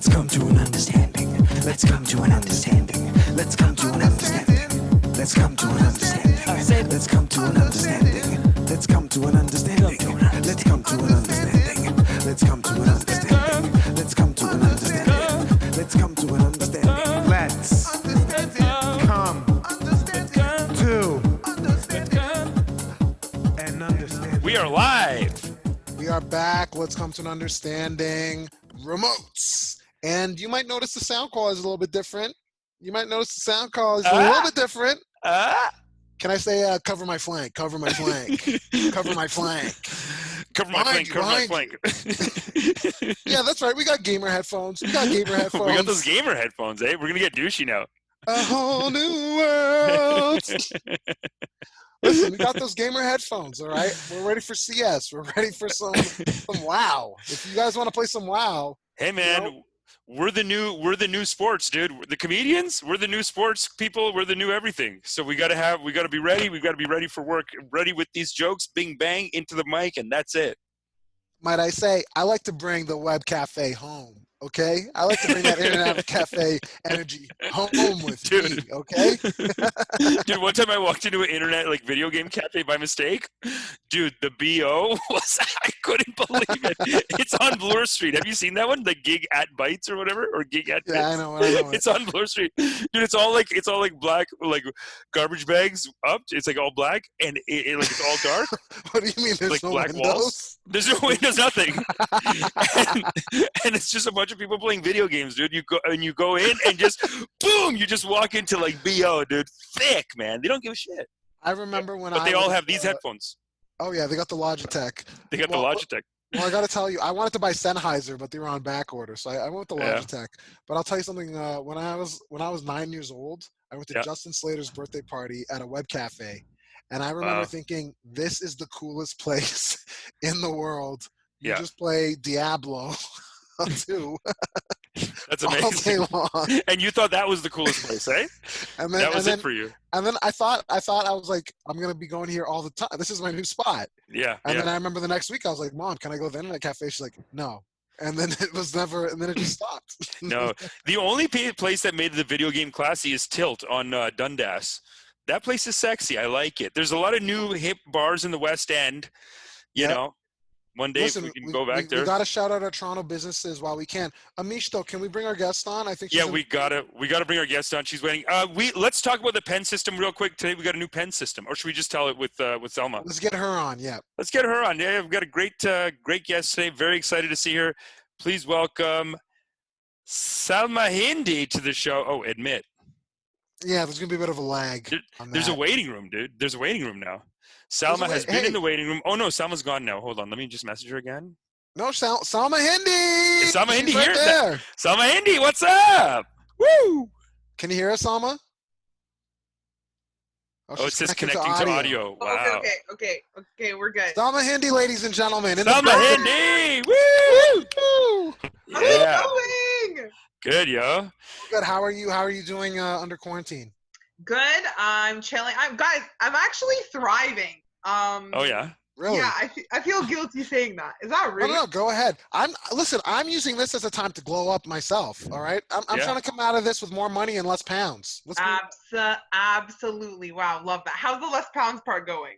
Let's come to an understanding. Let's come to an understanding. Let's come to an understanding. Let's come to an understanding. I said, let's come to an understanding. Let's come to an understanding. Let's come to an understanding. Let's come to an understanding. Let's come to an understanding. Let's come to an understanding. Let's come to an understanding. We are live. We are back. Let's come to an understanding. Remotes. And you might notice the sound quality is a little bit different. You might notice the sound quality is a little bit different. Can I say cover my flank, cover my flank, cover my flank. Cover my flank, cover my flank. Yeah, that's right. We got gamer headphones. We got gamer headphones. We got those gamer headphones, eh? We're going to get douchey now. A whole new world. Listen, we got those gamer headphones, all right? We're ready for CS. We're ready for some WoW. If you guys want to play some WoW. Hey, man, we're the new sports, dude. The comedians, we're the new sports people. We're the new everything. So we got to be ready. We got to be ready for work, ready with these jokes, bing, bang, into the mic, and that's it. Might I say, I like to bring the web cafe home. Okay, I like to bring that internet cafe energy home with me. Okay, dude. One time I walked into an internet video game cafe by mistake. Dude, the BO was I couldn't believe it. It's on Bloor Street. Have you seen that one? The Gig at Bites or whatever, or Gig at Bits? Yeah, I know. It's on Bloor Street, dude. It's all like black, like garbage bags up. It's like all black, and it's all dark. What do you mean? There's like no black windows? walls. There's no windows, nothing. and it's just a bunch of people playing video games, dude. You go in and just boom, you just walk into BO, dude. Thick, man. They don't give a shit. I remember but they all have these headphones. Oh yeah, they got the Logitech. They got the Logitech. Well, I got to tell you, I wanted to buy Sennheiser, but they were on back order, so I went with the Logitech. But I'll tell you something. When I was 9 years old, I went to Justin Slater's birthday party at a web cafe, and I remember thinking, "This is the coolest place in the world." You just play Diablo 2. That's amazing. All day long. And you thought that was the coolest place, eh? And then, that was it for you. And then I thought I was like, I'm gonna be going here all the time. This is my new spot. Yeah. And then I remember the next week I was like, Mom, can I go to the internet cafe? She's like, no. And then it was never. And then it just stopped. No, the only place that made the video game classy is Tilt on Dundas. That place is sexy. I like it. There's a lot of new hip bars in the West End. You know. One day, listen, if we can go back there. We got to shout out our Toronto businesses while we can. Amish, though, can we bring our guest on? I think. We gotta bring our guest on. She's waiting. Let's talk about the pen system real quick. Today we got a new pen system, or should we just tell it with Salma? Let's get her on. Yeah. Let's get her on. Yeah, we've got a great guest today. Very excited to see her. Please welcome Salma Hindy to the show. Oh, admit. Yeah, there's gonna be a bit of a lag. There's a waiting room, dude. There's a waiting room now. Salma has been in the waiting room. Oh, no, Salma's gone now. Hold on. Let me just message her again. No, Salma Hindy! Is Salma Hindy right here? There. Salma Hindy, what's up? Woo! Can you hear us, Salma? Oh, it says connecting to audio. Wow. Okay, we're good. Salma Hindy, ladies and gentlemen. Salma Hindy! Woo! How's it going? Good, yo. Good. How are you doing under quarantine? Good. I'm chilling. I'm actually thriving. Oh yeah. Really? Yeah, I feel guilty saying that. Is that rude? No, go ahead. I'm using this as a time to glow up myself. All right. I'm trying to come out of this with more money and less pounds. Absolutely. Wow, love that. How's the less pounds part going?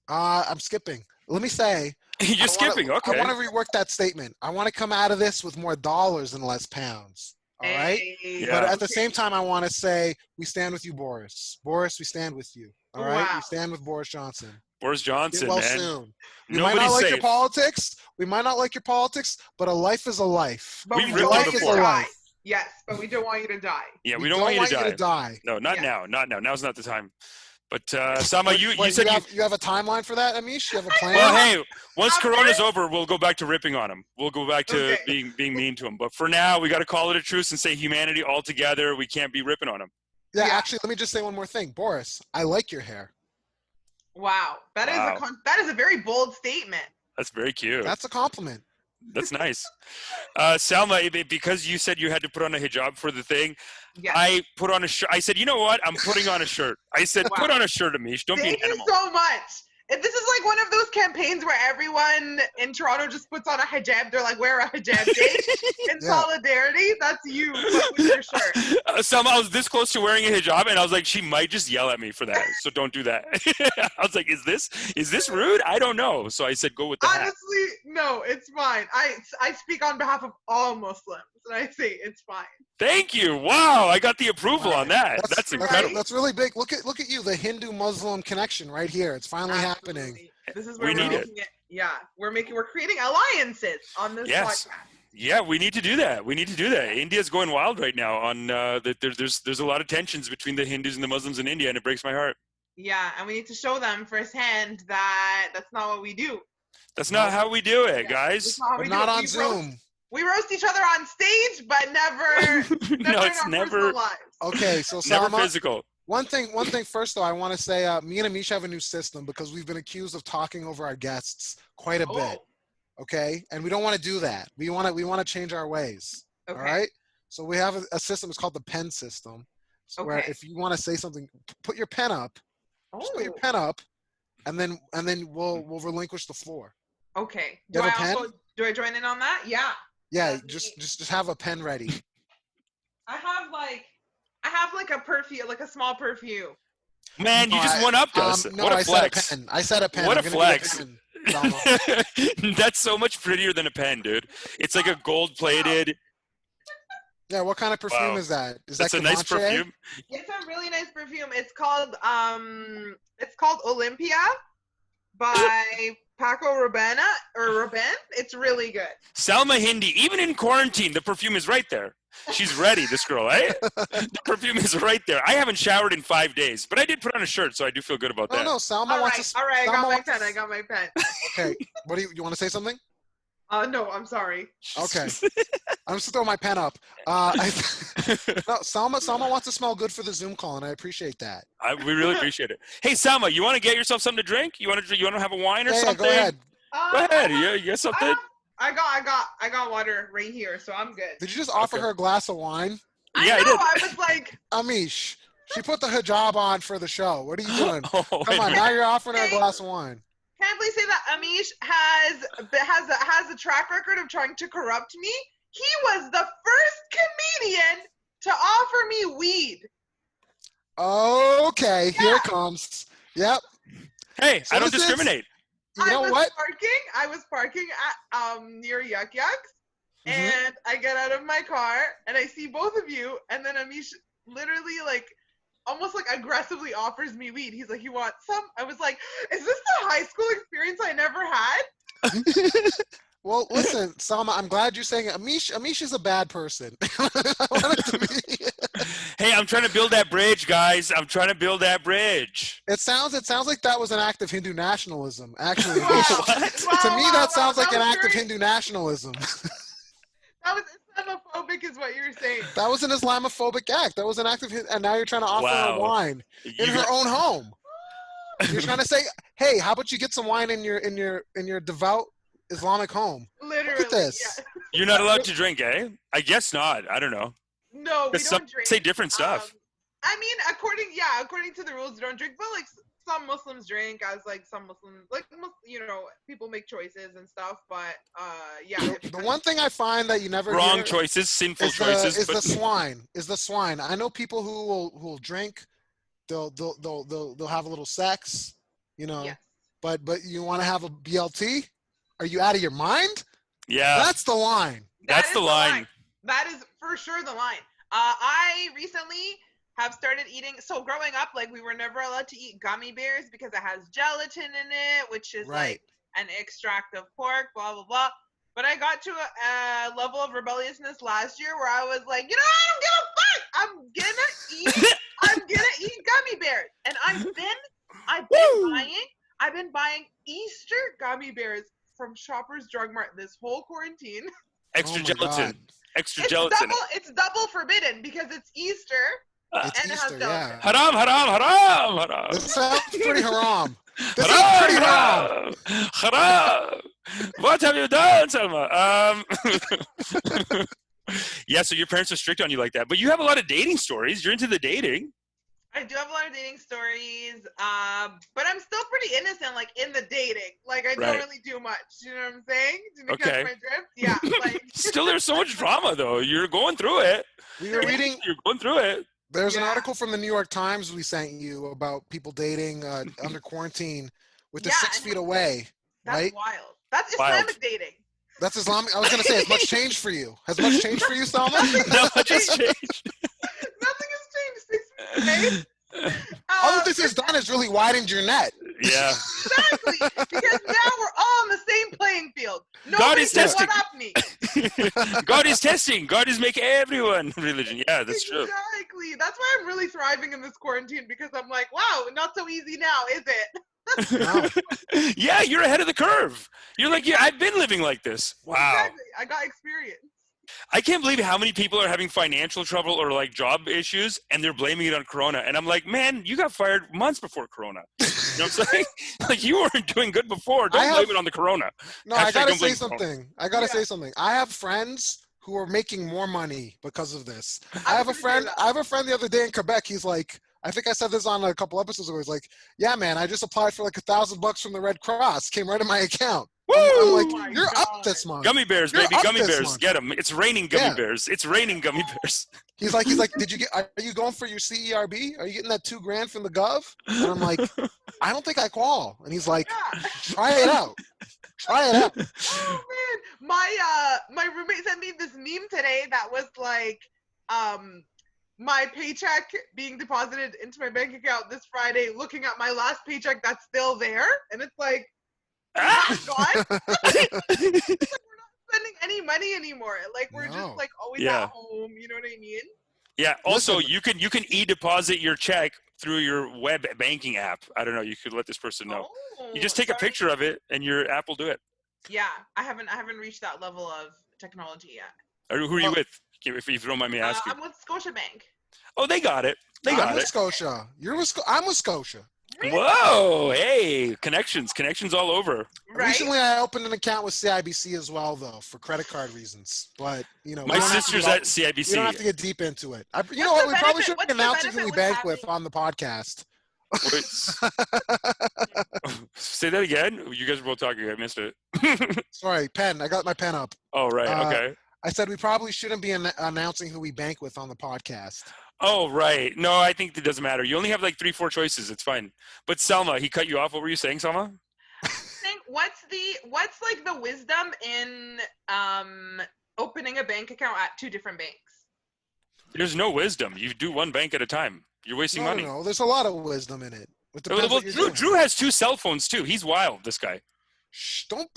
I'm skipping. Let me say. You're skipping. Okay. I want to rework that statement. I want to come out of this with more dollars and less pounds. All right. Yeah. But at the same time, I want to say we stand with you, Boris. Boris, we stand with you. All right. We stand with Boris Johnson. Boris Johnson, man. Soon. We might not like your politics. We might not like your politics, but a life is a life. But we don't want you to die. Yes, but we don't want you to die. Yeah, we don't want you to die. No, not now. Not now. Now's not the time. But Salma, you said you have a timeline for that, Amish? You have a plan? Well, hey, once Corona's over, we'll go back to ripping on him. We'll go back to being mean to him. But for now, we got to call it a truce and say humanity all together. We can't be ripping on him. Yeah, actually, let me just say one more thing. Boris, I like your hair. Wow. That is a very bold statement. That's very cute. That's a compliment. That's nice. Salma, because you said you had to put on a hijab for the thing, I put on a shirt. I said, you know what? I'm putting on a shirt. I said, put on a shirt, Amish. Don't be an animal. Thank you so much. this is like one of those campaigns where everyone in Toronto just puts on a hijab. They're like, wear a hijab day in solidarity. That's you, but with your shirt. Somehow I was this close to wearing a hijab, and I was like, she might just yell at me for that, so don't do that. I was like, is this rude? I don't know. So I said, go with the hat. Honestly, no, it's fine. I speak on behalf of all Muslims, and I say it's fine. Thank you. Wow, I got the approval on that. That's incredible. That's really big. Look at you, the Hindu-Muslim connection right here. It's finally happening. This is where we're making it. Yeah, we're creating alliances on this podcast. Yeah, we need to do that. India's going wild right now. On there's a lot of tensions between the Hindus and the Muslims in India, and it breaks my heart. Yeah, and we need to show them firsthand that that's not what we do. That's not how we do it, guys. We're not on Zoom. We roast each other on stage, but never no, it's never lives. Okay, so never Salma, physical. One thing first though, I want to say me and Amish have a new system because we've been accused of talking over our guests quite a bit. Okay, and we don't want to do that. We want to change our ways. Okay. All right. So we have a system. It's called the pen system. Where if you want to say something, put your pen up. Just put your pen up, and then we'll relinquish the floor. Okay. Do I join in on that? Yeah. Yeah. Just have a pen ready. I have like a perfume, like a small perfume. Man, you just one upped us. No, what a flex. I said a pen. What a flex. That's so much prettier than a pen, dude. It's like a gold-plated. Yeah, what kind of perfume is that? That's a nice perfume. It's a really nice perfume. It's called Olympia by Paco Rabanne. It's really good. Salma Hindy, even in quarantine, the perfume is right there. She's ready, this girl, eh? The perfume is right there. I haven't showered in 5 days, but I did put on a shirt, so I do feel good about that. No, Salma wants to... All right, I got my pen. Okay, what do you want to say something? No, I'm sorry. Okay. I'm just throwing my pen up. Salma wants to smell good for the Zoom call, and I appreciate that. We really appreciate it. Hey, Salma, you want to get yourself something to drink? You want to have a wine or something? Go ahead. Go ahead. You got something? I got water right here, so I'm good. Did you just offer her a glass of wine? Yeah, I did. I was like, Amish, she put the hijab on for the show. What are you doing? Come on, now you're offering her a glass of wine. Can I please say that Amish has a track record of trying to corrupt me? He was the first comedian to offer me weed. Okay, here it comes. Yep. Hey, so I don't discriminate. You know what? I was parking at near Yuck Yucks, and I get out of my car and I see both of you, and then Amish literally almost aggressively offers me weed. He's like, "You want some?" I was like, "Is this the high school experience I never had?" Well, listen, Salma, I'm glad you're saying it. Amish is a bad person. Hey, I'm trying to build that bridge, guys. I'm trying to build that bridge. It sounds like that was an act of Hindu nationalism. Actually, What? To me, that sounds like an act of Hindu nationalism. That was Islamophobic, is what you're saying. That was an Islamophobic act. That was an act of, and now you're trying to offer her wine in her own home. You're trying to say, "Hey, how about you get some wine in your devout Islamic home?" Literally. Look at this. Yeah. You're not allowed to drink, eh? I guess not. I don't know. No, we don't drink. Say different stuff. I mean, according to the rules, you don't drink. But some Muslims drink, as some Muslims, people make choices and stuff. But yeah. The one thing I find that you never wrong hear choices, sinful choices. Is the swine. I know people who will drink. They'll have a little sex, Yes. But you want to have a BLT? Are you out of your mind? Yeah. That's the line. That's the line. That is for sure the line. I recently have started eating. So growing up, we were never allowed to eat gummy bears because it has gelatin in it, which is an extract of pork, blah, blah, blah. But I got to a level of rebelliousness last year where I was like, I don't give a fuck. I'm gonna eat gummy bears. And I've been buying Easter gummy bears from Shoppers Drug Mart this whole quarantine. Extra gelatin. God. Extra gelatin. It's double forbidden because it's Easter. It's and Easter, it has yeah. Haram, haram, haram, haram. This sounds pretty haram. Haram, haram, haram. What have you done, Salma? Yeah, so your parents are strict on you like that. But you have a lot of dating stories. You're into the dating. I do have a lot of dating stories, but I'm still pretty innocent, like in the dating. Like I don't really do much. You know what I'm saying? Did you catch my drift? Yeah. Like Still, there's so much drama though. You're going through it. We were reading. You're going through it. There's an article from the New York Times we sent you about people dating under quarantine with the 6 feet away. That's right? wild. That's Islamic dating. That's Islamic. I was gonna say, has much changed for you? Has much changed for you, Salma? No, much has changed. Nothing has changed 6 feet away. All that this has done is really widened your net. Yeah. Exactly. Because now we're all on the same playing field. God is testing. One up me. God is testing. God is making everyone religion. Yeah, that's true. Exactly. That's why I'm really thriving in this quarantine, because I'm like, wow, not so easy now, is it? No. Yeah, you're ahead of the curve. You're like, yeah, I've been living like this. Wow. Exactly. I got experience. I can't believe how many people are having financial trouble or like job issues and they're blaming it on Corona. And I'm like, man, you got fired months before Corona. You know what I'm saying? Like, you weren't doing good before. Don't blame it on the Corona. No, I gotta say something. Say something. I have friends who are making more money because of this. I have a friend the other day in Quebec. He's like, I think I said this on a couple episodes ago. He's like, yeah, man, I just applied for like $1,000 from the Red Cross. Came right in my account. Woo! I'm like, you're up this month. Gummy bears, baby, gummy bears. Month. Get them. It's raining gummy bears. It's raining gummy bears. He's like, are you going for your CERB? Are you getting that $2,000 from the Gov? And I'm like, I don't think I qual. And he's like, try it out. Try it out. Oh man, my roommate sent me this meme today that was like, my paycheck being deposited into my bank account this Friday, looking at my last paycheck that's still there, and it's like, God, like, we're not spending any money anymore. Like we're just like always at home. You know what I mean? Yeah. Also, you can e-deposit your check through your web banking app. I don't know. You could let this person know. You just take a picture of it, and your app will do it. Yeah, I haven't reached that level of technology yet. Who are you with? If you don't mind me asking. I'm with Scotiabank. Oh, they got it. I'm with Scotia. I'm with Scotia. Really? Whoa! Hey, connections all over. Right? Recently, I opened an account with CIBC as well, though, for credit card reasons. But my sister's at CIBC. You don't have to get deep into it. You know what? We probably shouldn't announce who we bank with on the podcast. Say that again. You guys were both talking. I missed it. Sorry, pen. I got my pen up. Oh, right. Okay. I said we probably shouldn't be announcing who we bank with on the podcast. Oh, right. No, I think it doesn't matter. You only have like 3-4 choices. It's fine. But Selma, he cut you off. What were you saying, Selma? What's like the wisdom in opening a bank account at 2 different banks? There's no wisdom. You do one bank at a time. You're wasting money. No, there's a lot of wisdom in it. Drew has 2 cell phones too. He's wild, this guy. Shh, don't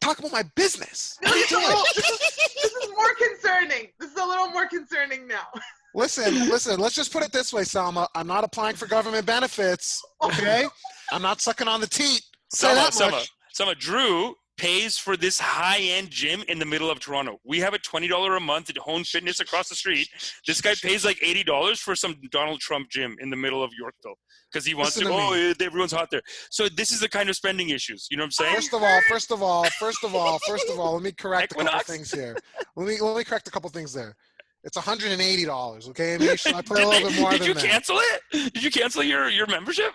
talk about my business. No, this is more concerning. This is a little more concerning now. Listen, let's just put it this way, Salma. I'm not applying for government benefits, okay? I'm not sucking on the teat. Selma, Drew pays for this high-end gym in the middle of Toronto. We have a $20 a month at Home Fitness across the street. This guy pays like $80 for some Donald Trump gym in the middle of Yorkville because he wants everyone's hot there. So this is the kind of spending issues. You know what I'm saying? First of all, let me correct a couple things here. Let me correct a couple things there. It's $180, okay? Amish? I put a little bit more than that. Did you cancel it? Did you cancel your membership?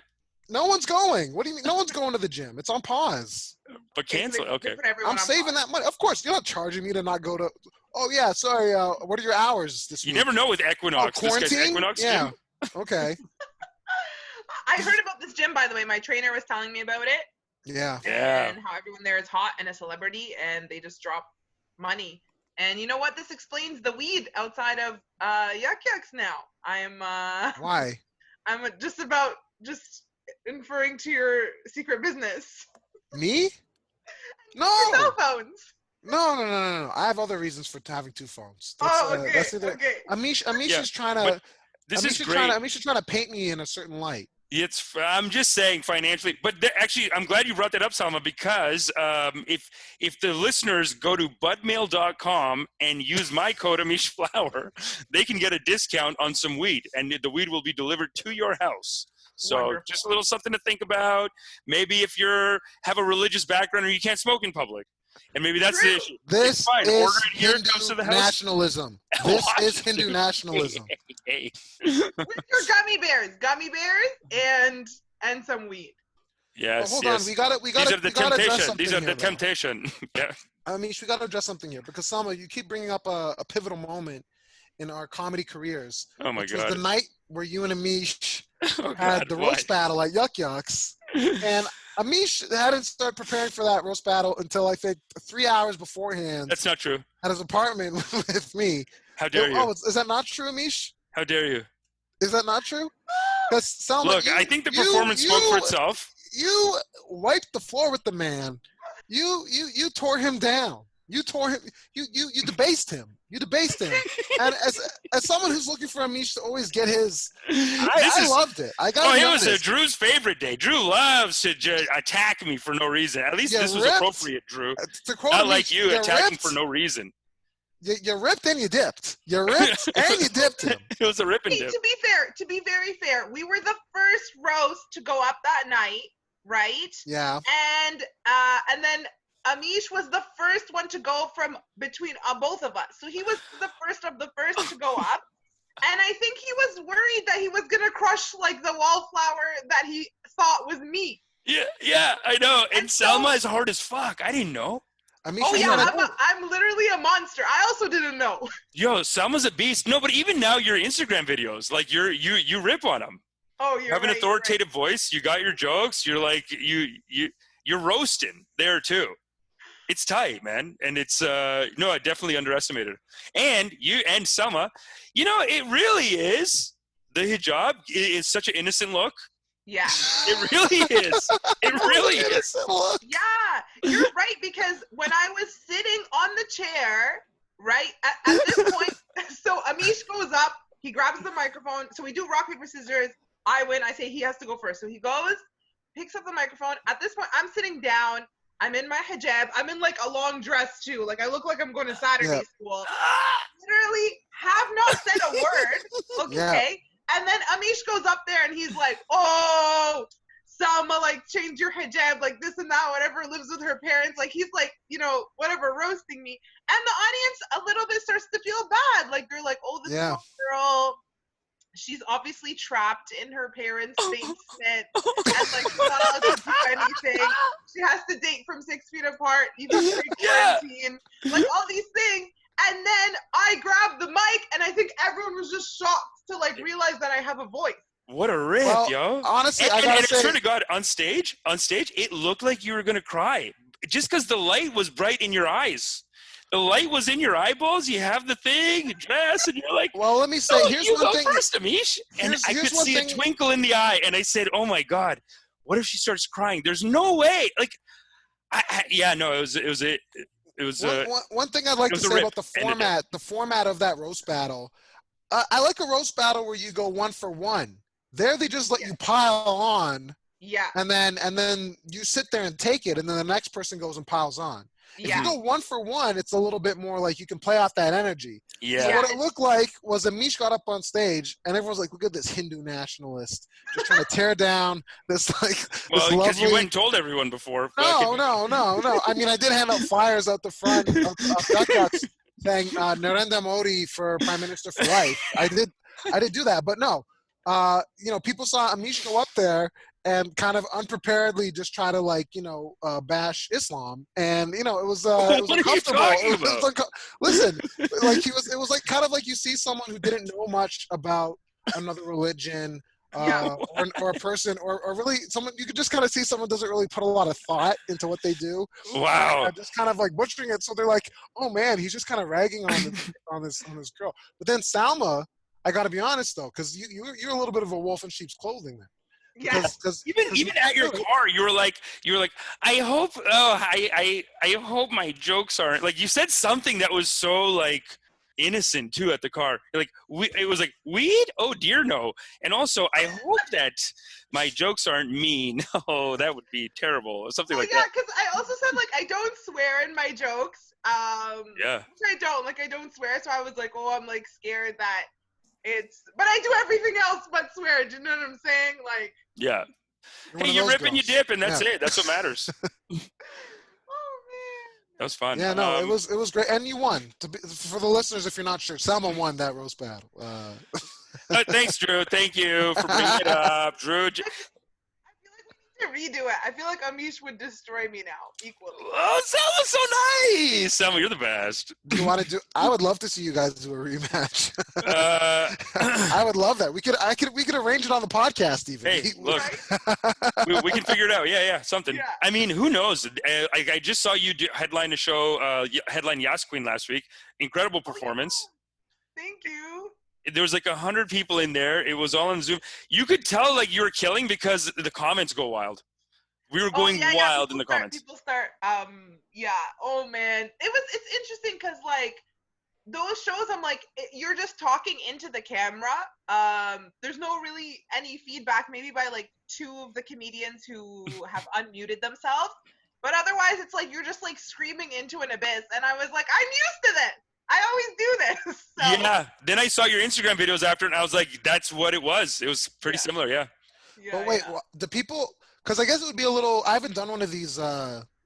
No one's going. What do you mean? No one's going to the gym. It's on pause. But cancel. Okay. I'm saving that money. Of course, you're not charging me to not go to. Oh yeah, sorry. What are your hours this week? You never know with Equinox. Quarantine? This guy's Equinox yeah. gym? Okay. I heard about this gym, by the way. My trainer was telling me about it. Yeah. And how everyone there is hot and a celebrity, and they just drop money. And you know what? This explains the weed outside of Yuck Yucks now. Why? I'm just inferring to your secret business. Me? No. Your cell phones. No. I have other reasons for having 2 phones. Okay. Amish is trying to. Amish is trying to paint me in a certain light. I'm just saying financially, but actually, I'm glad you brought that up, Salma, because if the listeners go to budmail.com and use my code AmishFlower, they can get a discount on some weed, and the weed will be delivered to your house. So Just a little something to think about. Maybe if have a religious background or you can't smoke in public. And maybe that's the issue. This fine. is Order it here, it Hindu comes to the house. nationalism. This is Hindu nationalism. Hey. With your gummy bears, and some weed. Yes, Hold yes. on, we got These are the address temptation. something These are here, the though. temptation. Yeah. Amish, we got to address something here because Salma, you keep bringing up a pivotal moment in our comedy careers. Oh my which God. was the night where you and Amish Oh, had God, the why? roast battle at Yuck Yucks. And Amish hadn't started preparing for that roast battle until I think 3 hours beforehand That's not true. at his apartment with me. How dare you? Oh, is that not true, Amish? How dare you? Is that not true? Because Salma, Look, I think the performance spoke for itself. You wiped the floor with the man. You tore him down. You tore him. You debased him. You debased him. And as someone who's looking for Amish to always get his, I loved it. I got. Oh, it was Drew's favorite day. Drew loves to attack me for no reason. At least this was appropriate, Drew. Not like you attacking for no reason. You ripped and you dipped. You ripped and you dipped him. It was a rip and dip. To be very fair, we were the first roast to go up that night, right? Yeah. And then Amish was the first one to go from between both of us. So he was the first of the first to go up. And I think he was worried that he was going to crush like the wallflower that he thought was me. Yeah, I know. And Salma is hard as fuck. I didn't know. Amish, oh yeah, I'm literally a monster. I also didn't know. Yo, Salma's a beast. No, but even now your Instagram videos, like you rip on them. Oh, you have an authoritative voice. You got your jokes. You're like you're roasting there too. It's tight, man. And it's no, I definitely underestimated. And you and Salma, it really is. The hijab is such an innocent look. Yeah. It really is. It really is. Yeah, you're right, because when I was sitting on the chair, right, at this point, so Amish goes up, he grabs the microphone, so we do rock, paper, scissors, I win, I say he has to go first. So he goes, picks up the microphone. At this point, I'm sitting down, I'm in my hijab, I'm in like a long dress too, like I look like I'm going to Saturday school. Literally have not said a word, okay? Yeah. And then Amish goes up there and he's like, oh, Salma, like, change your hijab, like this and that, whatever, lives with her parents. Like, he's like, whatever, roasting me. And the audience a little bit starts to feel bad. Like, they're like, oh, this girl, she's obviously trapped in her parents' basement. And, like, she's not allowed to do anything. She has to date from 6 feet apart, even pre-quarantine. Like, all these things. And then I grabbed the mic, and I think everyone was just shocked to like realize that I have a voice. What a rip, yo! Honestly, and I swear to God, on stage, it looked like you were gonna cry, just because the light was bright in your eyes. The light was in your eyeballs. You have the thing, the dress, and you're like, well, let me say, here's you one go thing. First, Amish, and I could see a twinkle in the eye, and I said, "Oh my God, what if she starts crying? There's no way!" Like, it was one thing I'd like to say about the format of that roast battle. I like a roast battle where you go 1 for 1. There they just let you pile on. Yeah. And then you sit there and take it, and then the next person goes and piles on. If you go 1 for 1, it's a little bit more like you can play off that energy. Yeah. So what it looked like was Amish got up on stage, and everyone's like, "Look at this Hindu nationalist just trying to tear down this like." Well, because you went and told everyone before. No. I mean, I did hand out flyers out the front of Duck Ducks saying Narendra Modi for Prime Minister for life. I did do that, but no. People saw Amish go up there and kind of unpreparedly just try to bash Islam, and it was uncomfortable. Listen, like it was like kind of like you see someone who didn't know much about another religion, or a person, or really someone you could just kind of see someone doesn't really put a lot of thought into what they do. Wow, just kind of like butchering it. So they're like, "Oh man, he's just kind of ragging on this girl." But then Salma, I got to be honest though, because you're a little bit of a wolf in sheep's clothing there. Yeah. Even at your car, you were like, I hope my jokes aren't like. You said something that was so like innocent too at the car. You're like, it was like weed. Oh dear, no. And also, I hope that my jokes aren't mean. Oh, that would be terrible, or something like that. Yeah, because I also said like I don't swear in my jokes. Yeah. Which I don't swear. So I was like, oh, I'm like scared that. But I do everything else but swear. Do you know what I'm saying? Like, yeah. Hey, you rip and you dip, and that's it. That's what matters. Oh man. That was fun. Yeah, no, it was great, and you won. For the listeners, if you're not sure, Salma won that roast battle. Thanks, Drew. Thank you for bringing it up, Drew. To redo it. I feel like Amish would destroy me now equally. Oh, Selma's so nice. Selma, you're the best. Do you want to do? I would love to see you guys do a rematch. Uh, I would love that. We could arrange it on the podcast even. Hey, look, we can figure it out. Yeah, something. Yeah. I mean, who knows? I just saw you headline a show, headline Yas Queen last week. Incredible performance. Thank you. There was like 100 people in there. It was all on Zoom. You could tell like you were killing because the comments go wild. We were going wild in the comments. People start, yeah. Oh man, it's interesting because like those shows, I'm like, you're just talking into the camera. There's no really any feedback, maybe by like two of the comedians who have unmuted themselves, but otherwise it's like you're just like screaming into an abyss. And I was like, I'm used to this. I always do this. So. Yeah. Then I saw your Instagram videos after, and I was like, that's what it was. It was pretty similar. Yeah. But wait, the people, because I guess it would be a little. I haven't done one of these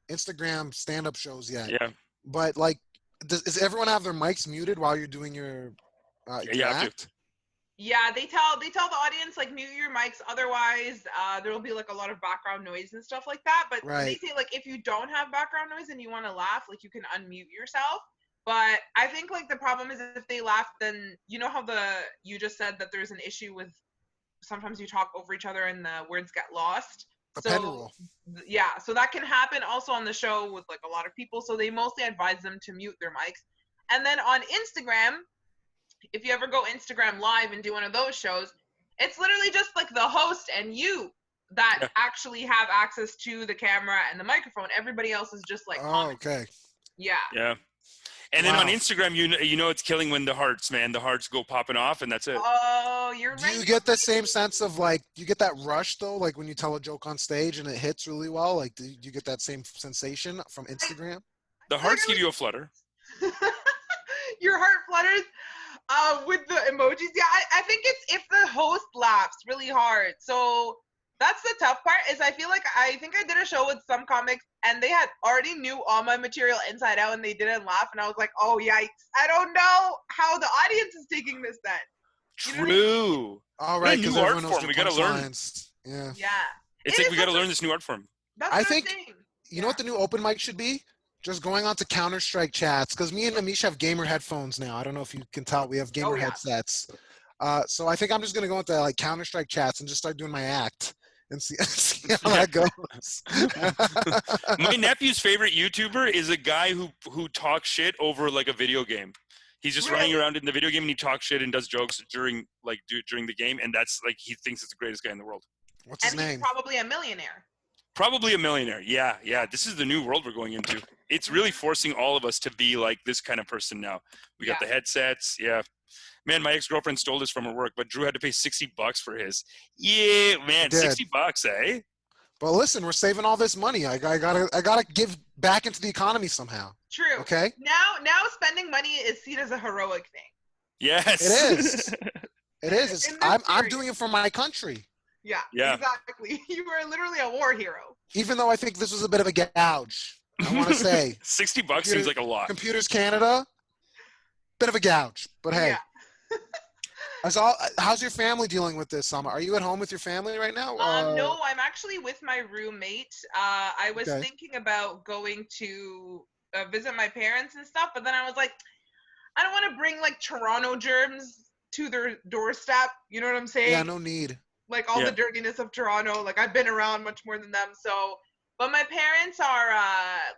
Instagram stand-up shows yet. Yeah. But like, does everyone have their mics muted while you're doing your act? Yeah, they tell the audience like mute your mics, otherwise there will be like a lot of background noise and stuff like that. But they say like if you don't have background noise and you want to laugh, like you can unmute yourself. But I think like the problem is if they laugh, then you know how you just said that there's an issue with sometimes you talk over each other and the words get lost. Pen rule. Yeah, so that can happen also on the show with like a lot of people. So they mostly advise them to mute their mics. And then on Instagram, if you ever go Instagram live and do one of those shows, it's literally just like the host and you that actually have access to the camera and the microphone. Everybody else is just like commenting. Okay. Yeah. And then on Instagram, you know it's killing when the hearts go popping off, and that's it. Oh, you're right. Do you get the same sense of like, you get that rush though, like when you tell a joke on stage and it hits really well? Like, do you get that same sensation from Instagram? The hearts give you a flutter. Your heart flutters with the emojis. Yeah, I think it's if the host laughs really hard. So that's the tough part is I feel like I think I did a show with some comics and they had already knew all my material inside out and they didn't laugh. And I was like, oh, yikes. I don't know how the audience is taking this then. True. All right, because everyone knows the we got to learn. Yeah. It's like we got to learn this new art form. I think, you know what the new open mic should be? Just going on to Counter-Strike chats, because me and Amish have gamer headphones now. I don't know if you can tell. We have gamer headsets. So I think I'm just going to go into like Counter-Strike chats and just start doing my act and see how that goes. My nephew's favorite YouTuber is a guy who talks shit over like a video game. He's just running around in the video game and he talks shit and does jokes during the game, and that's like he thinks it's the greatest guy in the world. What's his name? He's probably a millionaire. Probably a millionaire. Yeah. This is the new world we're going into. It's really forcing all of us to be like this kind of person now. We got the headsets. Yeah. Man, my ex-girlfriend stole this from her work, but Drew had to pay $60 for his. Yeah, man, $60, eh? But listen, we're saving all this money. I gotta give back into the economy somehow. True. Okay. Now spending money is seen as a heroic thing. Yes. It is. It is. I'm doing it for my country. Yeah. Exactly. You are literally a war hero. Even though I think this was a bit of a gouge, I want to say. $60 seems like a lot. Computers Canada, bit of a gouge, but hey. Yeah. How's your family dealing with this, Salma? Are you at home with your family right now? No, I'm actually with my roommate. I was thinking about going to visit my parents and stuff, but then I was like, I don't want to bring like Toronto germs to their doorstep. You know what I'm saying? Yeah, no need. Like all the dirtiness of Toronto. Like I've been around much more than them. So, but my parents are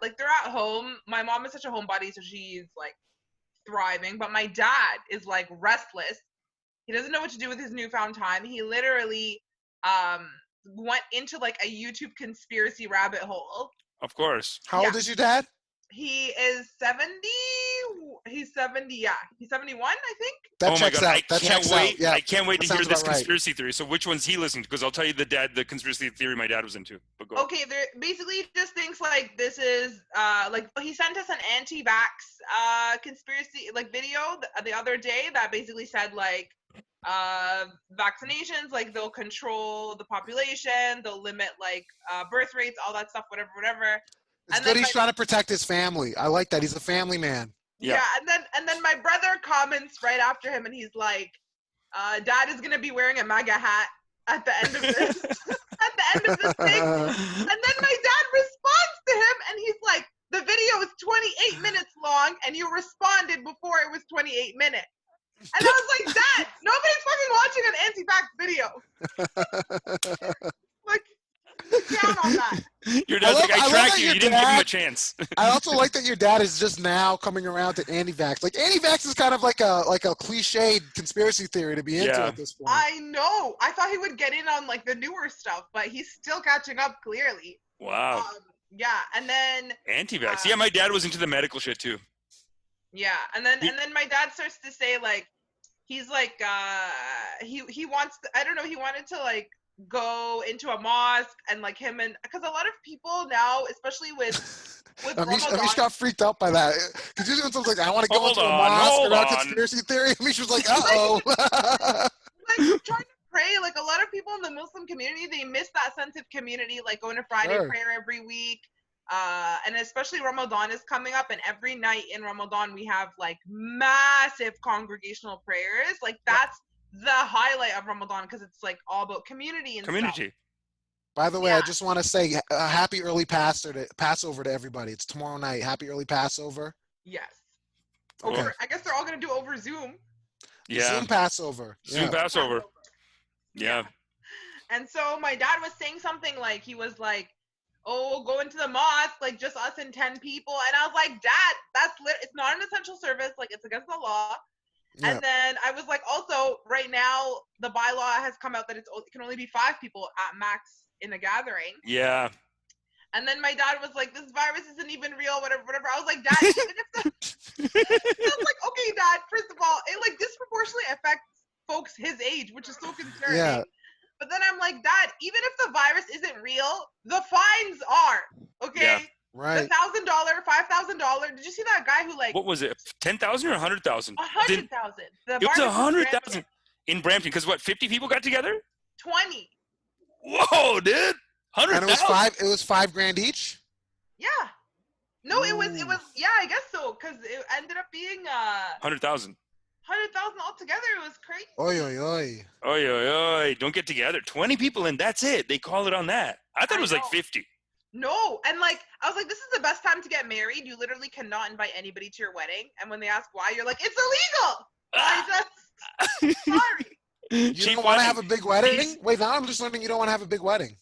like they're at home. My mom is such a homebody, so she's like thriving. But my dad is like restless. He doesn't know what to do with his newfound time. He literally went into like a YouTube conspiracy rabbit hole. Of course. How old is your dad? He is 70. He's 70. Yeah, he's 71, I think. That checks out. I can't wait. Yeah. I can't wait to hear this conspiracy theory. So which one's he listening to? Because I'll tell you the conspiracy theory my dad was into. But go okay, there basically just thinks like this is like he sent us an anti-vax conspiracy like video the other day that basically said like vaccinations, like they'll control the population, they'll limit like birth rates, all that stuff, whatever. It's good he's trying to protect his family. I like that. He's a family man. Yeah, and then my brother comments right after him, and he's like, "Dad is gonna be wearing a MAGA hat at the end of this, at the end of this thing." And then my dad responds to him, and he's like, "The video is 28 minutes long, and you responded before it was 28 minutes." And I was like, "Dad, nobody's fucking watching an anti-vax video." Like, down on that. Your dad's like, I tracked you. You didn't give him a chance. I also like that your dad is just now coming around to anti-vax. Like anti-vax is kind of like a cliched conspiracy theory to be into at this point. I know. I thought he would get in on like the newer stuff, but he's still catching up clearly. Wow. Yeah, and then anti-vax. Yeah, my dad was into the medical shit too. Yeah, and then my dad starts to say like he's like he wants to, I don't know, he wanted to like go into a mosque and like him, and because a lot of people now, especially with Amish got freaked out by that because usually when someone's like, I want to go into a mosque around conspiracy theory, Amish was like, uh-oh. Like trying to pray, like a lot of people in the Muslim community, they miss that sense of community, like going to Friday prayer every week. And especially Ramadan is coming up, and every night in Ramadan we have like massive congregational prayers. Like that's the highlight of Ramadan because it's like all about community and stuff. By the way, I just want to say happy early Passover to everybody. It's tomorrow night. Happy early Passover. Yes. Okay. I guess they're all gonna do over Zoom. Yeah. Zoom Passover. Zoom Passover. Yeah. And so my dad was saying something like he was like, "Oh, go into the mosque, like just us and 10 people." And I was like, "Dad, it's not an essential service. Like it's against the law." Yeah. And then I was like, also, right now, the bylaw has come out that it can only be 5 people at max in a gathering. Yeah. And then my dad was like, "This virus isn't even real, whatever." I was like, "Dad, even if the..." I was like, "Okay, Dad, first of all, it like disproportionately affects folks his age, which is so concerning." Yeah. But then I'm like, "Dad, even if the virus isn't real, the fines are, okay?" Yeah. Right. The $1,000, $5,000. Did you see that guy who like? What was it? 10,000 or 100,000? 100,000. It was 100,000 in Brampton because what? 50 people got together. 20. Whoa, dude! 100,000. And it was $5,000 each. Yeah. No, it was. Yeah, I guess so because it ended up being 100,000. 100,000 altogether. It was crazy. Oy, oy, oy. Oy, oy, oy. Don't get together. 20 people and that's it. They call it on that. I thought it was like 50. No, and like I was like, this is the best time to get married. You literally cannot invite anybody to your wedding. And when they ask why, you're like, it's illegal. I just sorry. You don't want to have a big wedding? Wait, now I'm just learning you don't want to have a big wedding.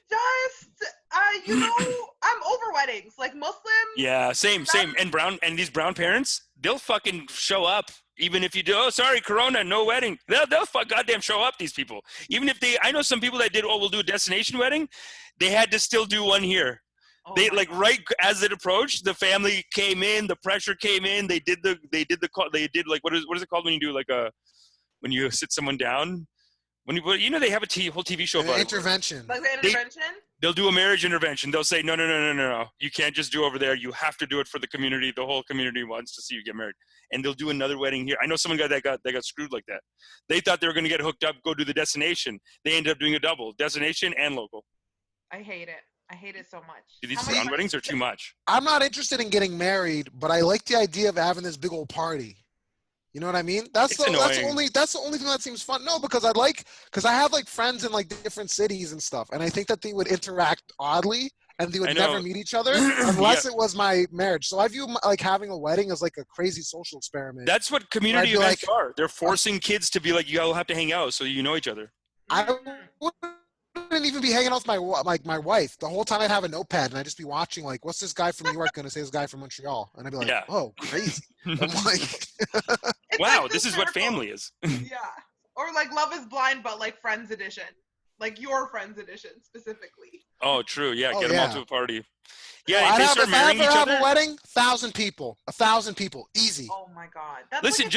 Just I'm over weddings. Like Muslim. Yeah, same. And these brown parents, they'll fucking show up. Even if you do, oh, sorry, Corona, no wedding. They'll goddamn show up, these people. Even if I know some people that did, we'll do a destination wedding. They had to still do one here. Oh, they like God. Right as it approached, the family came in, the pressure came in. They did like, what is it called when you do like when you sit someone down? When you they have a whole TV show about intervention. Like the intervention? They'll do a marriage intervention. They'll say, no. You can't just do over there. You have to do it for the community. The whole community wants to see you get married. And they'll do another wedding here. I know someone that got screwed like that. They thought they were going to get hooked up, go do the destination. They ended up doing a double, destination and local. I hate it. I hate it so much. Do these brown weddings are too much? I'm not interested in getting married, but I like the idea of having this big old party. You know what I mean? That's the only thing that seems fun. No, because I have like friends in like different cities and stuff, and I think that they would interact oddly and they would never meet each other unless it was my marriage. So I view like having a wedding as like a crazy social experiment. That's what community events are. They're forcing kids to be like, you all have to hang out so you know each other. I wouldn't even be hanging out with my wife. The whole time I'd have a notepad and I'd just be watching like, what's this guy from New York gonna say this guy from Montreal? And I'd be like, oh, crazy. I'm like, wow, like this is what family is. Yeah. Or like Love is Blind, but like Friends edition. Like your Friends edition specifically. Oh, true. Yeah, get them all to a party. Yeah, I'd have a wedding, 1,000 people. 1,000 people. Easy. Oh my God. That's Listen, like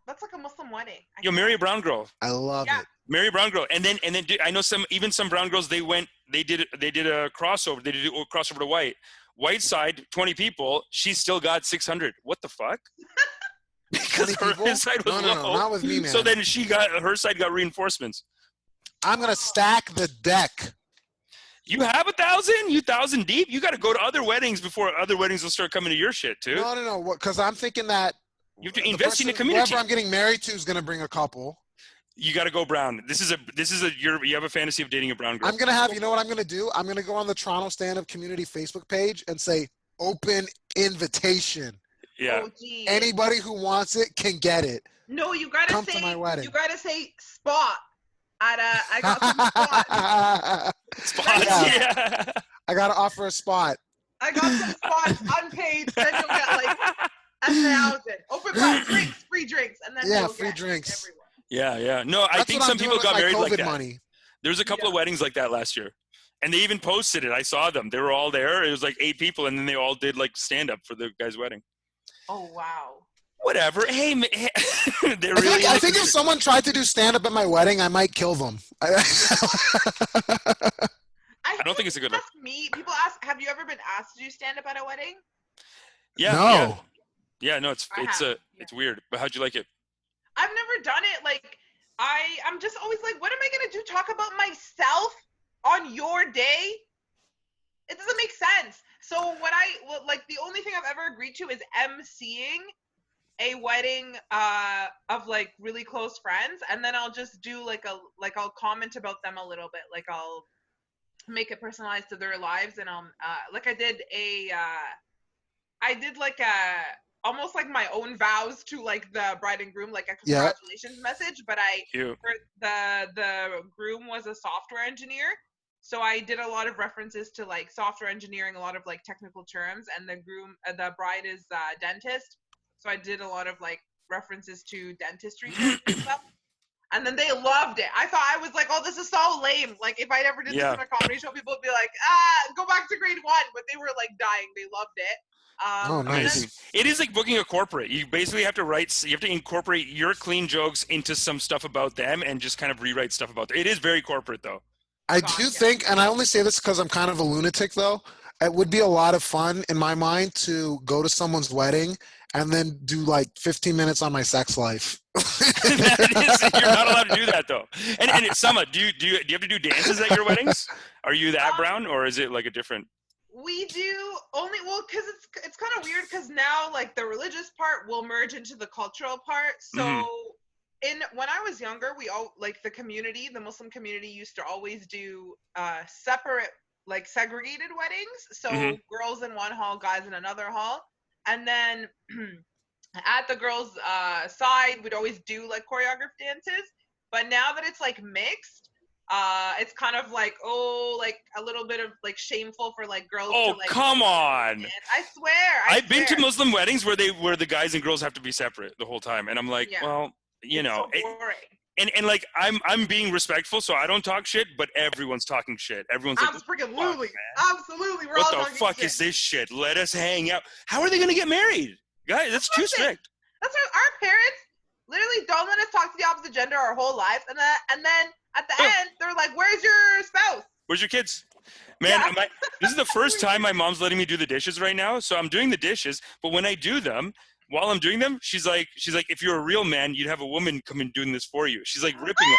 that's like a Muslim wedding. Marry a brown girl. I love it. Marry a brown girl. And then I know some brown girls, they did a crossover. They did a crossover to white. White side, 20 people, she still got 600. What the fuck? Because her side was low. No, not with me, man. So then her side got reinforcements. I'm going to stack the deck. You have 1,000? You 1,000 deep? You got to go to other weddings before other weddings will start coming to your shit too. No. Because I'm thinking that You have to invest in the community. Whoever I'm getting married to is going to bring a couple. You got to go brown. You have a fantasy of dating a brown girl. I'm going to have, you know what I'm going to do? I'm going to go on the Toronto Stand-Up Community Facebook page and say, open invitation. Yeah. Oh, anybody who wants it can get it. No, you got Come to say, to my wedding. you got to say spot. I got some spots. Spots, yeah. I got to offer a spot. I got some spots unpaid, then you'll get like 1,000. Open bar, drinks, free drinks, and then free drinks. Everywhere. Yeah. No, I think some people got married like that. Money. There's a couple of weddings like that last year. And they even posted it. I saw them. They were all there. It was like 8 people, and then they all did like stand-up for the guy's wedding. Oh, wow. Whatever. Hey, I think if someone tried to do stand-up at my wedding, I might kill them. I don't think it's a good look. People ask, have you ever been asked to do stand-up at a wedding? Yeah. No. Yeah, no, it's weird. But how'd you like it? I've never done it. Like, I'm just always like, what am I going to do? Talk about myself on your day? It doesn't make sense. So the only thing I've ever agreed to is emceeing a wedding of like really close friends, and then I'll just do I'll comment about them a little bit. Like I'll make it personalized to their lives, and I'll almost like my own vows to like the bride and groom, like a congratulations message. But the groom was a software engineer. So I did a lot of references to like software engineering, a lot of like technical terms, and the bride is dentist. So I did a lot of like references to dentistry terms and stuff. And then they loved it. I was like, oh, this is so lame. Like if I ever did this in a comedy show, people would be like, go back to grade 1. But they were like dying. They loved it. Oh, nice. It is like booking a corporate. You basically have to incorporate your clean jokes into some stuff about them and just kind of rewrite stuff about them. It is very corporate though. I do think, and I only say this because I'm kind of a lunatic though, it would be a lot of fun in my mind to go to someone's wedding and then do like 15 minutes on my sex life. You're not allowed to do that though. And Salma, do you have to do dances at your weddings? Are you that brown, or is it like a different? We do because it's kind of weird because now like the religious part will merge into the cultural part. So when I was younger, we all like the Muslim community used to always do separate, like segregated weddings. So girls in one hall, guys in another hall. And then at the girls' side, we'd always do like choreographed dances. But now that it's like mixed, it's kind of like, like a little bit of like shameful for like girls. Oh, to, like, come on! I swear. I've been to Muslim weddings where the guys and girls have to be separate the whole time, and I'm like, well, you know. So boring. And like I'm being respectful, so I don't talk shit, but everyone's talking shit. Everyone's like, absolutely, we're what all the fuck shit. is this shit? Let us hang out. How are they gonna get married, guys? That's too strict. That's what our parents literally don't let us talk to the opposite gender our whole lives, and then at the end they're like, "Where's your spouse? Where's your kids?" Man, this is the first time my mom's letting me do the dishes right now. So I'm doing the dishes, but when I do them. While I'm doing them, she's like, if you're a real man, you'd have a woman come in doing this for you. She's like ripping it.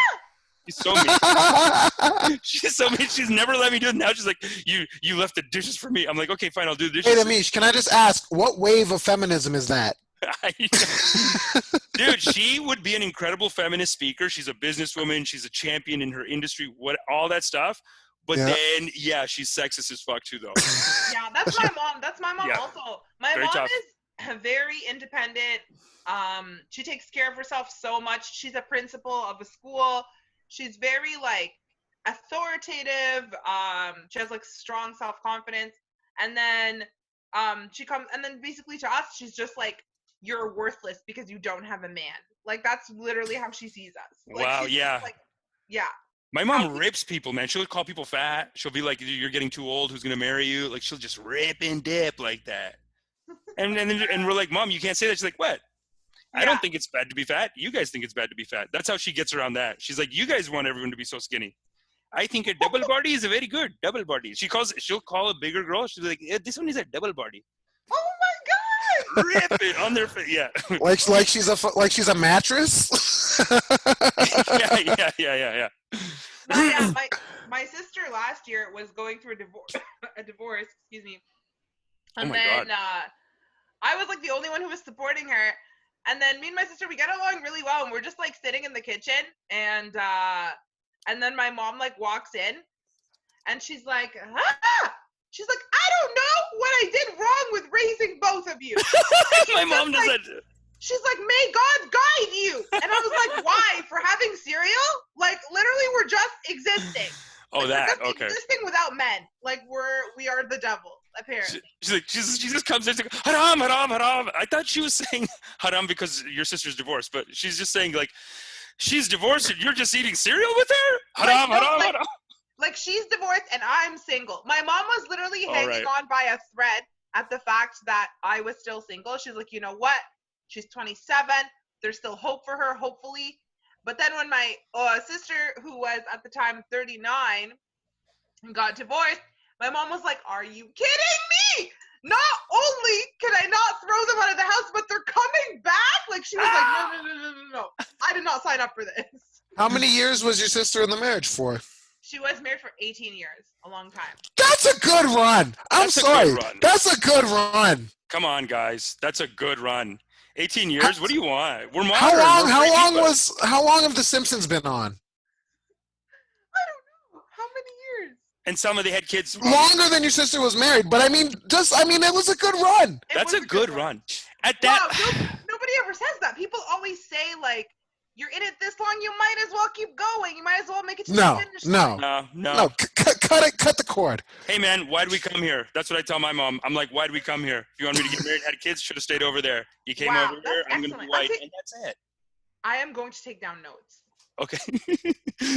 She's so mean. She's so mean. She's never let me do it. Now she's like, you left the dishes for me. I'm like, okay, fine, I'll do the dishes. Hey, Amish, can I just ask, what wave of feminism is that? Dude, she would be an incredible feminist speaker. She's a businesswoman. She's a champion in her industry. All that stuff. But then, she's sexist as fuck too, though. Yeah, that's my mom. That's my mom also. My mom tough. is very independent. She takes care of herself so much. She's a principal of a school. She's very like authoritative. She has like strong self-confidence. And then she comes, and then basically to us, she's just like, you're worthless because you don't have a man. Like that's literally how she sees us. Like, wow, yeah. Like, yeah. My mom rips people, man. She'll call people fat. She'll be like, you're getting too old. Who's going to marry you? Like she'll just rip and dip like that. And we're like, Mom, you can't say that. She's like, what? Yeah. I don't think it's bad to be fat. You guys think it's bad to be fat. That's how she gets around that. She's like, you guys want everyone to be so skinny. I think a double body is a very good double body. She'll call a bigger girl. She's like, this one is a double body. Oh my God. Rip it on their face. Yeah. like she's a mattress. yeah. My my sister last year was going through a divorce, excuse me. And Oh my God. I was like the only one who was supporting her. And then me and my sister, we get along really well, and we're just like sitting in the kitchen, and then my mom like walks in, and she's like, she's like, I don't know what I did wrong with raising both of you. My mom does that. She's like, may God guide you. And I was like, why? For having cereal? Like, literally, we're just existing. Oh, like, that, we're just okay. existing without men. Like, we are the devil, apparently. She just comes in, she's like, haram, haram, haram. I thought she was saying haram because your sister's divorced, but she's just saying, like, she's divorced and you're just eating cereal with her? Haram, like, no, haram, like, haram. Like, she's divorced and I'm single. My mom was literally hanging on by a thread at the fact that I was still single. She's like, you know what? She's 27. There's still hope for her, hopefully. But then when my sister, who was at the time 39, got divorced, my mom was like, are you kidding me? Not only can I not throw them out of the house, but they're coming back? Like, she was like, no. I did not sign up for this. How many years was your sister in the marriage for? She was married for 18 years, a long time. That's a good run. I'm sorry. That's a good run. Come on, guys. That's a good run. 18 years? What do you want? We're modern. How long have The Simpsons been on? I don't know. How many years? And some of they had kids. Longer than your sister was married, but I mean, it was a good run. That's a good run. At that, nobody ever says that. People always say, like, you're in it this long, you might as well keep going. You might as well make it to the finish line. No. Cut the cord. Hey, man, why'd we come here? That's what I tell my mom. I'm like, why'd we come here? If you want me to get married, had kids, should have stayed over there. You came over here, I'm going to be white, and that's it. I am going to take down notes. Okay.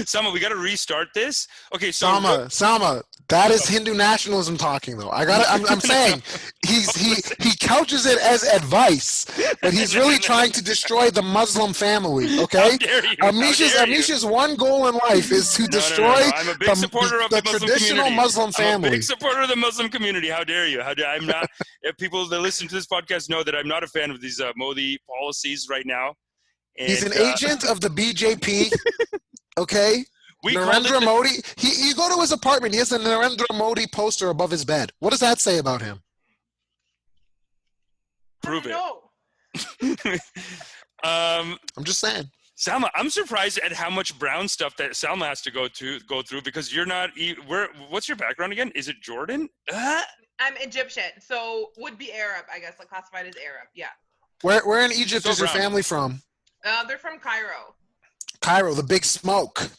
Salma, we got to restart this. Okay, so Salma, that is Hindu nationalism talking, though. I'm saying he couches it as advice, but he's really trying to destroy the Muslim family. Okay, How dare you? Amish's one goal in life is to destroy I'm a big supporter of the Muslim traditional community. Muslim family. I'm a big supporter of the Muslim community. How dare you? I'm not. If people that listen to this podcast know that I'm not a fan of these Modi policies right now. And, he's an agent of the BJP, okay? Narendra Modi. You go to his apartment, he has a Narendra Modi poster above his bed. What does that say about him? Prove it. I'm just saying. Salma, I'm surprised at how much brown stuff that Salma has to go through because you're not. What's your background again? Is it Jordan? I'm Egyptian, so would be Arab, I guess, like classified as Arab. Yeah. Where in Egypt is your family from? They're from Cairo. Cairo, the big smoke.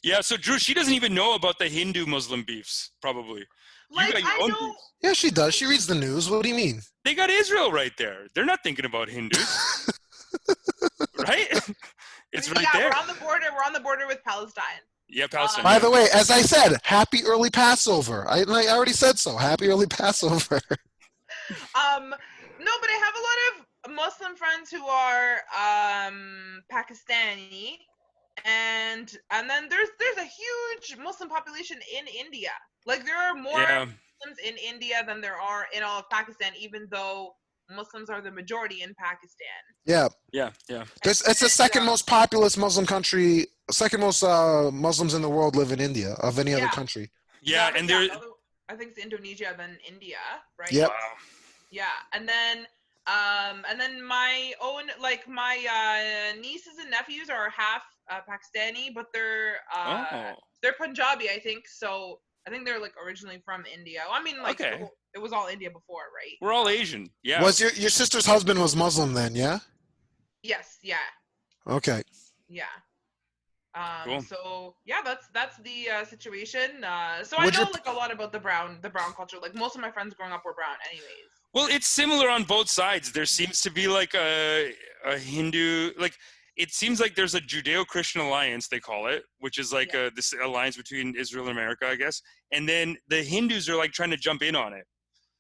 Yeah, so Drew, she doesn't even know about the Hindu-Muslim beefs, probably. Like, you got your own beefs. Yeah, she does. She reads the news. What do you mean? They got Israel right there. They're not thinking about Hindus. Right? It's right there. We're on the border with Palestine. Yeah, Palestine. By the way, as I said, happy early Passover. I already said so. Happy early Passover. No, but I have a lot of Muslim friends who are Pakistani, and then there's a huge Muslim population in India. Like, there are more Muslims in India than there are in all of Pakistan, even though Muslims are the majority in Pakistan. Yeah. It's the second most populous Muslim country. Second most Muslims in the world live in India of any other country. Yeah, and there. I think it's Indonesia, then India, right? Yep. Wow. Yeah, and then my own, like, my nieces and nephews are half Pakistani, but they're Punjabi, I think. So I think they're, like, originally from India. I mean, like, it was all India before, right? We're all Asian. Yeah. Was your sister's husband was Muslim then? Yeah. Yes. Yeah. Okay. Yeah. Cool. So yeah, that's the situation. So I know like a lot about the brown culture. Like, most of my friends growing up were brown, anyways. Well, it's similar on both sides. There seems to be like a Hindu, like, it seems like there's a Judeo-Christian alliance, they call it, which is like this alliance between Israel and America, I guess. And then the Hindus are like trying to jump in on it.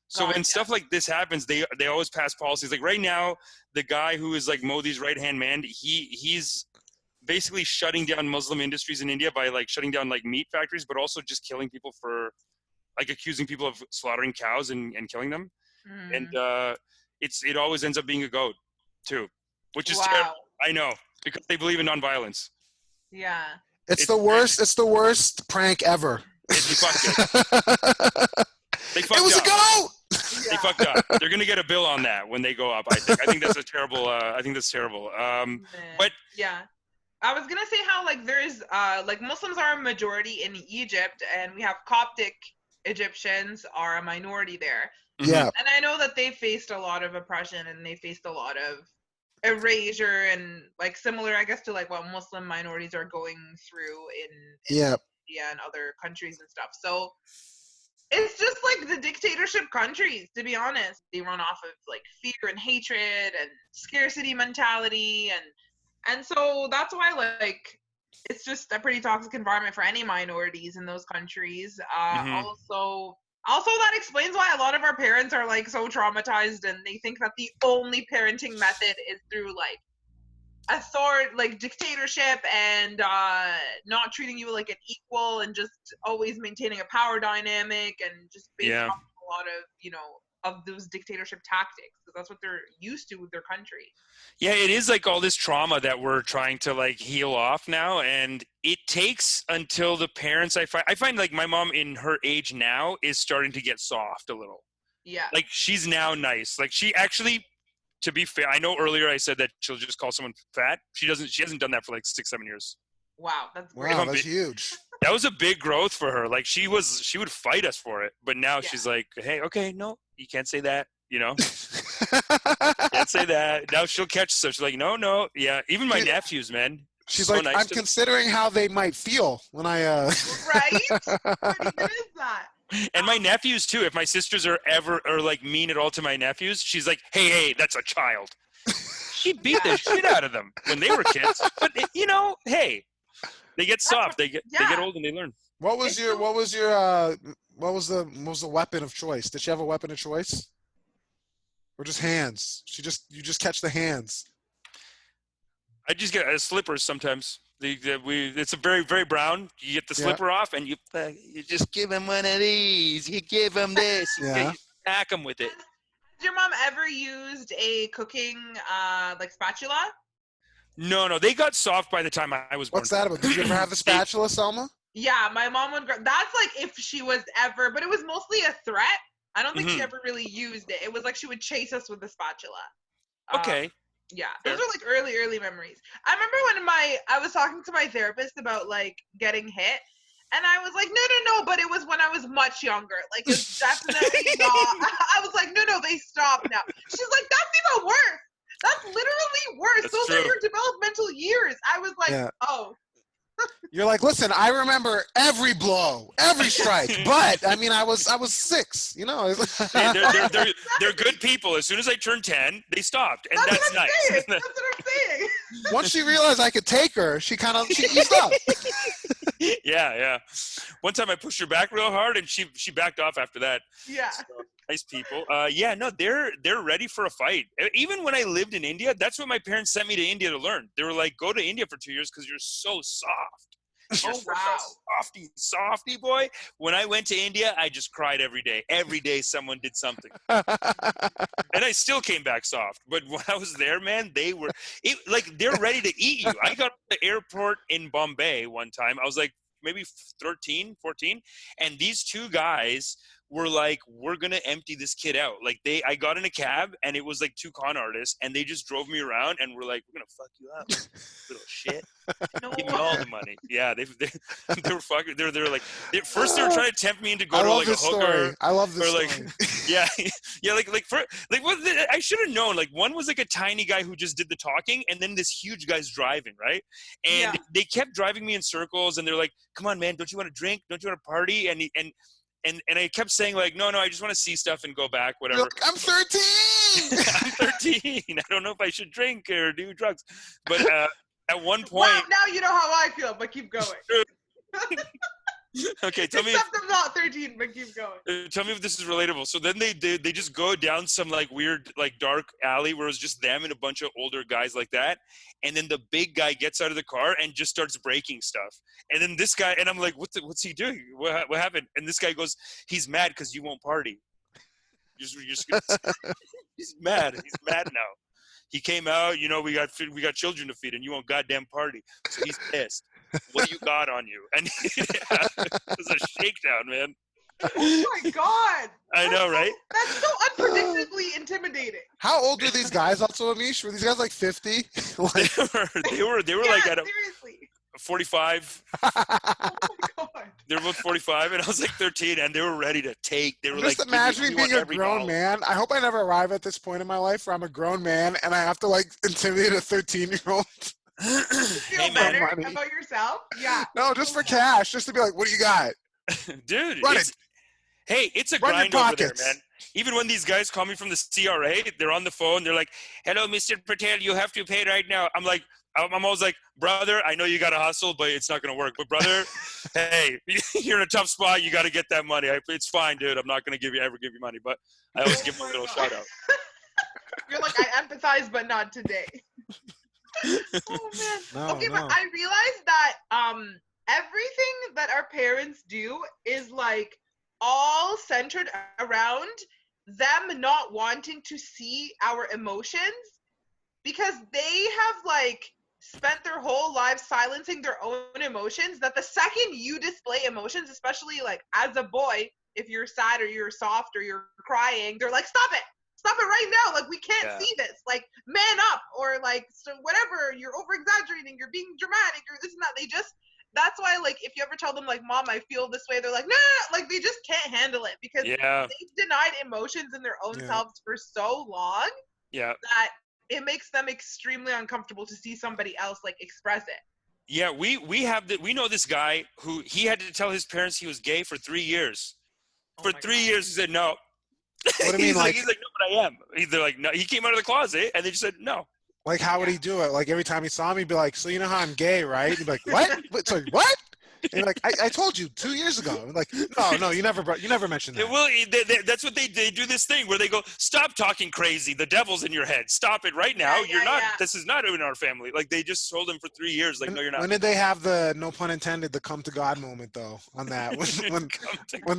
So when stuff like this happens, they always pass policies. Like right now, the guy who is like Modi's right-hand man, he's basically shutting down Muslim industries in India by like shutting down like meat factories, but also just killing people for like accusing people of slaughtering cows and killing them. And it always ends up being a goat too, which is terrible. I know, because they believe in nonviolence. Yeah. It's the worst. It's the worst prank ever. They fucked it. They fucked It was up. a go. They fucked up. They're gonna get a bill on that when they go up. I think. I think that's a terrible. I think that's terrible. But yeah, I was gonna say how like there's like Muslims are a majority in Egypt, and we have Coptic Egyptians are a minority there. Yeah. And I know that they faced a lot of oppression and they faced a lot of erasure and like similar, I guess, to like what Muslim minorities are going through in India and other countries and stuff. So it's just like the dictatorship countries, to be honest. They run off of like fear and hatred and scarcity mentality, and so that's why like it's just a pretty toxic environment for any minorities in those countries. Also, that explains why a lot of our parents are like so traumatized, and they think that the only parenting method is through like like dictatorship and not treating you like an equal and just always maintaining a power dynamic and just based off a lot of of those dictatorship tactics, because that's what they're used to with their country. Yeah, it is like all this trauma that we're trying to like heal off now, and it takes until the parents. I find like my mom in her age now is starting to get soft a little. Yeah. Like she's now nice. Like she actually, to be fair, I know earlier I said that she'll just call someone fat. She hasn't done that for like 6-7 years. Wow, that's great. Wow, that's huge. That was a big growth for her. Like she would fight us for it, but now she's like, hey, okay, no, you can't say that. Can't say that. Now she'll catch stuff. She's like, no, yeah. Even my nephews, man. She's so like, nice I'm considering how they might feel when I. Right? What even is that? And my nephews too. If my sisters are like mean at all to my nephews, she's like, hey, that's a child. She beat the shit out of them when they were kids. But hey, they get soft. They get old and they learn. What was the weapon of choice? Did she have a weapon of choice? Or just hands? You just catch the hands. I just get slippers sometimes. It's a very, very brown. You get the slipper off, and you just give him one of these. You give him this. You pack him with it. Has your mom ever used a cooking like spatula? No. They got soft by the time I was born. What's that about? Did you ever have the spatula, Salma? Yeah, my mom would. That's like if she was ever, but it was mostly a threat. I don't think she ever really used it. It was like she would chase us with the spatula. Okay. Yeah, those are like early memories. I remember when I was talking to my therapist about like getting hit, and I was like, no, but it was when I was much younger. Like it's definitely not. I was like, no, they stopped now. She's like, that's even worse. That's literally worse. Those are your developmental years. I was like, oh. You're like, listen, I remember every blow, every strike, but I mean, I was 6, Hey, they're good people. As soon as I turned 10, they stopped, and that's nice. That's what I'm saying. Once she realized I could take her, she eased up. Yeah. One time I pushed her back real hard, and she backed off after that. Yeah. So, nice people. They're ready for a fight. Even when I lived in India, that's what my parents sent me to India to learn. They were like, go to India for 2 years because you're so soft. Oh, wow. Softy boy. When I went to India, I just cried every day. Every day someone did something. And I still came back soft. But when I was there, man, they're ready to eat you. I got to the airport in Bombay one time. I was like maybe 13, 14. And these two guys were like, we're going to empty this kid out. Like I got in a cab and it was like 2 con artists and they just drove me around and were like, we're going to fuck you up, little shit. No. Give me all the money. Yeah. They were fucking, they're like, first they were trying to tempt me into go to like a hooker. I love this like, story. Yeah. I should have known. Like one was like a tiny guy who just did the talking and then this huge guy's driving. Right. And they kept driving me in circles and they're like, come on, man. Don't you want to drink? Don't you want to party? And I kept saying like, no, I just want to see stuff and go back, whatever. Look, I'm 13. I'm 13. I don't know if I should drink or do drugs. But at one point. Well, now you know how I feel, but keep going. Okay, tell me. Except I'm not 13, but keep going. Tell me if this is relatable. So then they just go down some like weird like dark alley where it's just them and a bunch of older guys like that. And then the big guy gets out of the car and just starts breaking stuff. And then this guy, and I'm like, what's he doing? What happened? And this guy goes, he's mad because you won't party. He's mad. He's mad now. He came out, we got children to feed and you won't goddamn party. So he's pissed. What do you got on you? And yeah, it was a shakedown, man. Oh my god! I know, right? That's so unpredictably intimidating. How old were these guys also, Amish? Were these guys like 50? Like, They were Yeah, like at seriously. 45. Oh my god. They were both 45, and I was like 13, and they were ready to take. They were I'm like, just imagining being a grown man. I hope I never arrive at this point in my life where I'm a grown man and I have to like intimidate a 13-year-old. Feel Hey, man. better Money. about yourself? Yeah. No, just for cash, just to be like, what do you got? Dude, Run it's, it. hey, it's a Run your grind over there, pockets. man. Even when these guys call me from the CRA, they're on the phone. They're like, hello, Mr. Patel, you have to pay right now. I'm always like, brother, I know you got to hustle, but it's not going to work. But brother, hey, you're in a tough spot. You got to get that money. It's fine, dude. I'm not going to ever give you money. But I always give them a little shout out. You're like, I empathize, but not today. Oh man. No, Okay, no. but I realized that everything that our parents do is like all centered around them not wanting to see our emotions, because they have like spent their whole lives silencing their own emotions, that the second you display emotions, especially like as a boy, if you're sad or you're soft or you're crying, they're like, stop it right now, like we can't see this, like man up, or like so whatever, you're over exaggerating, you're being dramatic, or this and that. They just, that's why like if you ever tell them like, mom, I feel this way, they're like, nah, like they just can't handle it, because they've denied emotions in their own selves for so long that it makes them extremely uncomfortable to see somebody else like express it. Yeah, we know this guy who he had to tell his parents he was gay for 3 years. For 3 years he said no. What do you mean, he's like, no, but I am. They're like, no. He came out of the closet, and they just said no. Like, how would he do it? Like, every time he saw me, he'd be like, so you know how I'm gay, right? He'd be like, what? Sorry, what? And like, I told you 2 years ago. I'm like, no, you never mentioned that. Well, that's what they do, this thing where they go, stop talking crazy. The devil's in your head. Stop it right now. You're not. This is not in our family. Like, they just told him for 3 years. Like, no, you're not. When did they have the, no pun intended, the come to God moment though on that?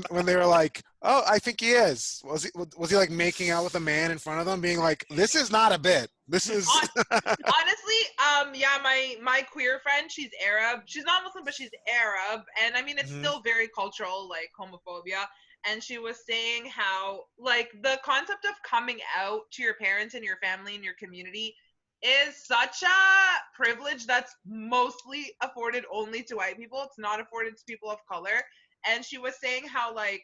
When they were like, oh, I think he is. Was he like making out with a man in front of them, being like, this is not a bit. This is honestly, yeah, my queer friend, she's Arab. She's not Muslim, but she's Arab, and I mean it's still very cultural, like homophobia. And she was saying how like the concept of coming out to your parents and your family and your community is such a privilege that's mostly afforded only to white people. It's not afforded to people of color. And she was saying how like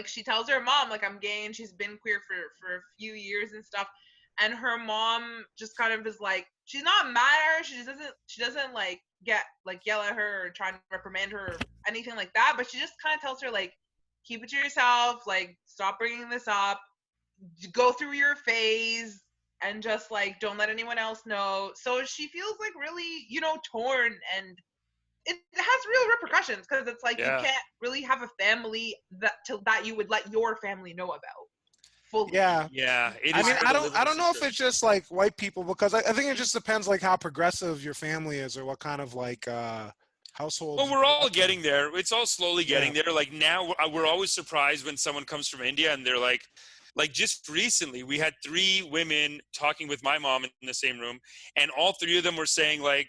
she tells her mom like, I'm gay, and she's been queer for a few years and stuff. And her mom just kind of is like, she's not mad at her. She doesn't like get like yell at her or try and reprimand her or anything like that. But she just kind of tells her like, keep it to yourself. Like, stop bringing this up. Go through your phase and just like don't let anyone else know. So she feels like really, torn, and it has real repercussions, because it's like you can't really have a family that you would let your family know about. Yeah. It I is. mean, I don't know if it's just like white people, because I think it just depends like how progressive your family is or what kind of like household. Well, we're all getting there. It's all slowly getting there. Like now, we're always surprised when someone comes from India and they're like just recently we had 3 women talking with my mom in the same room, and all 3 of them were saying like,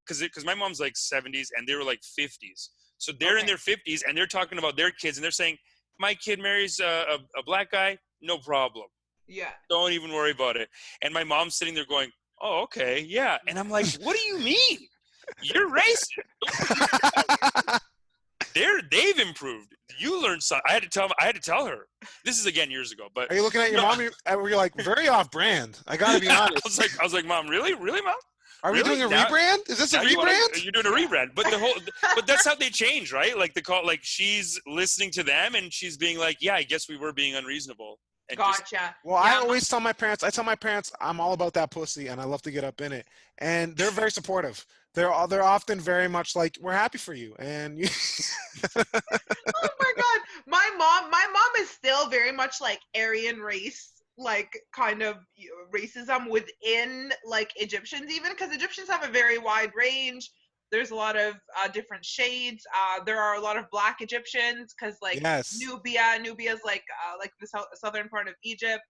because my mom's like 70s and they were like 50s, so they're in their 50s and they're talking about their kids, and they're saying, my kid marries a black guy. No problem. Yeah. Don't even worry about it. And my mom's sitting there going, oh, okay, yeah. And I'm like, what do you mean? You're racist. They've improved. You learned something. I had to tell her. This is again years ago. But are you looking at your mom? Were you like, very off brand? I gotta be honest. I was like, Mom, really, mom? Are we doing a rebrand? Is this a rebrand? You're doing a rebrand, but but that's how they change, right? Like like she's listening to them and she's being like, yeah, I guess we were being unreasonable. Gotcha. I always tell my parents, I'm all about that pussy and I love to get up in it. And they're very supportive. They're often very much like, we're happy for you. And you oh my God. My mom is still very much like Aryan race, like kind of racism within like Egyptians, even because Egyptians have a very wide range. There's a lot of different shades. There are a lot of black Egyptians because like Nubia is like the southern part of Egypt.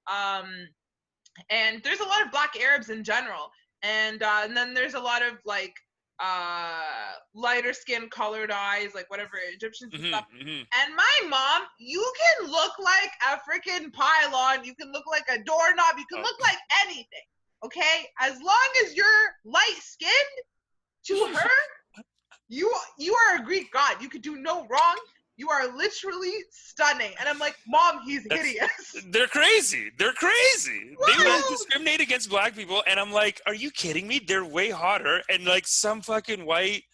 And there's a lot of black Arabs in general. And then there's a lot of like lighter skin, colored eyes, like whatever, Egyptians and stuff. Mm-hmm. And my mom, you can look like a freaking pylon, you can look like a doorknob, you can look like anything. Okay, as long as you're light skinned, to her, you are a Greek god. You could do no wrong. You are literally stunning. And I'm like, Mom, he's hideous. They're crazy. They're crazy. Wow. They will discriminate against black people, and I'm like, are you kidding me? They're way hotter, and like some fucking white,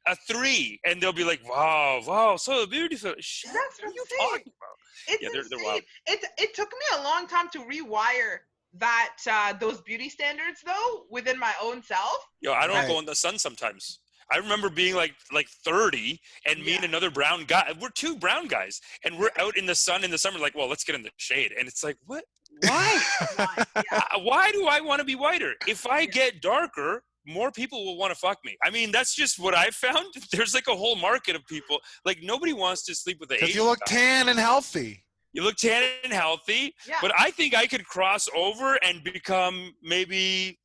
a 3, and they'll be like, wow, so beautiful. Shit, That's what are you insane. talking about? It's Yeah, they're insane. wild. It took me a long time to rewire that those beauty standards though within my own self. Yo, I don't Right. go in the sun sometimes. I remember being like 30, and me and another brown guy. We're 2 brown guys, and we're out in the sun in the summer. Like, well, let's get in the shade, and it's like, what? Why? Why do I want to be whiter? If I get darker, more people will want to fuck me. I mean, that's just what I've found. There's like a whole market of people. Like, nobody wants to sleep with an Asian Because you look guy. tan and healthy. You look tan and healthy, but I think I could cross over and become maybe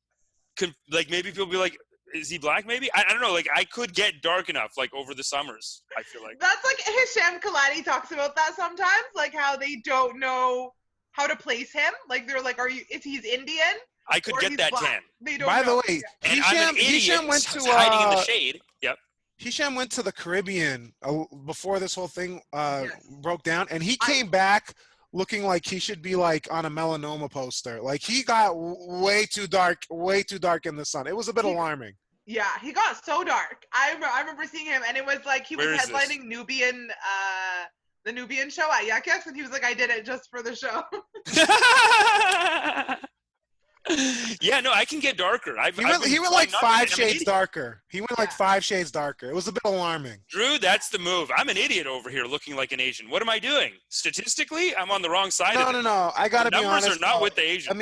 people be like, is he black maybe? I don't know. Like, I could get dark enough, like, over the summers, I feel like. That's like Hisham Kaladi talks about that sometimes, like how they don't know how to place him. Like, they're like, is he's Indian? I could or get he's that black? tan. They don't By know. the way, And I'm an idiot Hisham went to hiding in the shade. Yep. Hisham went to the Caribbean before this whole thing Yes. broke down, and he came back looking like he should be like on a melanoma poster. Like, he got way too dark in the sun. It was a bit alarming. Yeah, he got so dark. I remember seeing him, and it was like he was Where is headlining Nubian, the Nubian show at Yakis, and he was like, I did it just for the show. Yeah, no, I can get darker. He went like 5 shades idiot. darker. He went like 5 shades darker. It was a bit alarming. Drew, that's the move. I'm an idiot over here looking like an Asian. What am I doing? Statistically, I'm on the wrong side of it. No. I gotta be honest. Numbers are not with the Asians.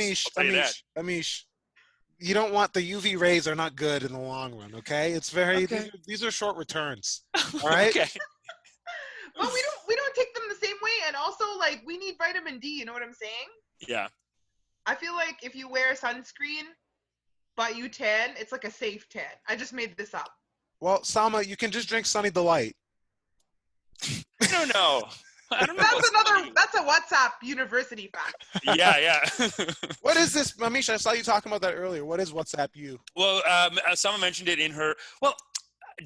Amish. You don't want the UV rays are not good in the long run. Okay, it's very these are short returns. All right. Okay. But we don't take them the same way, and also like we need vitamin D. You know what I'm saying? Yeah. I feel like if you wear sunscreen, but you tan, it's like a safe tan. I just made this up. Well, Salma, you can just drink Sunny Delight. I don't know. That's a WhatsApp university fact. Yeah. What is this, Amish? I saw you talking about that earlier. What is WhatsApp you? Well, someone mentioned it in her. Well,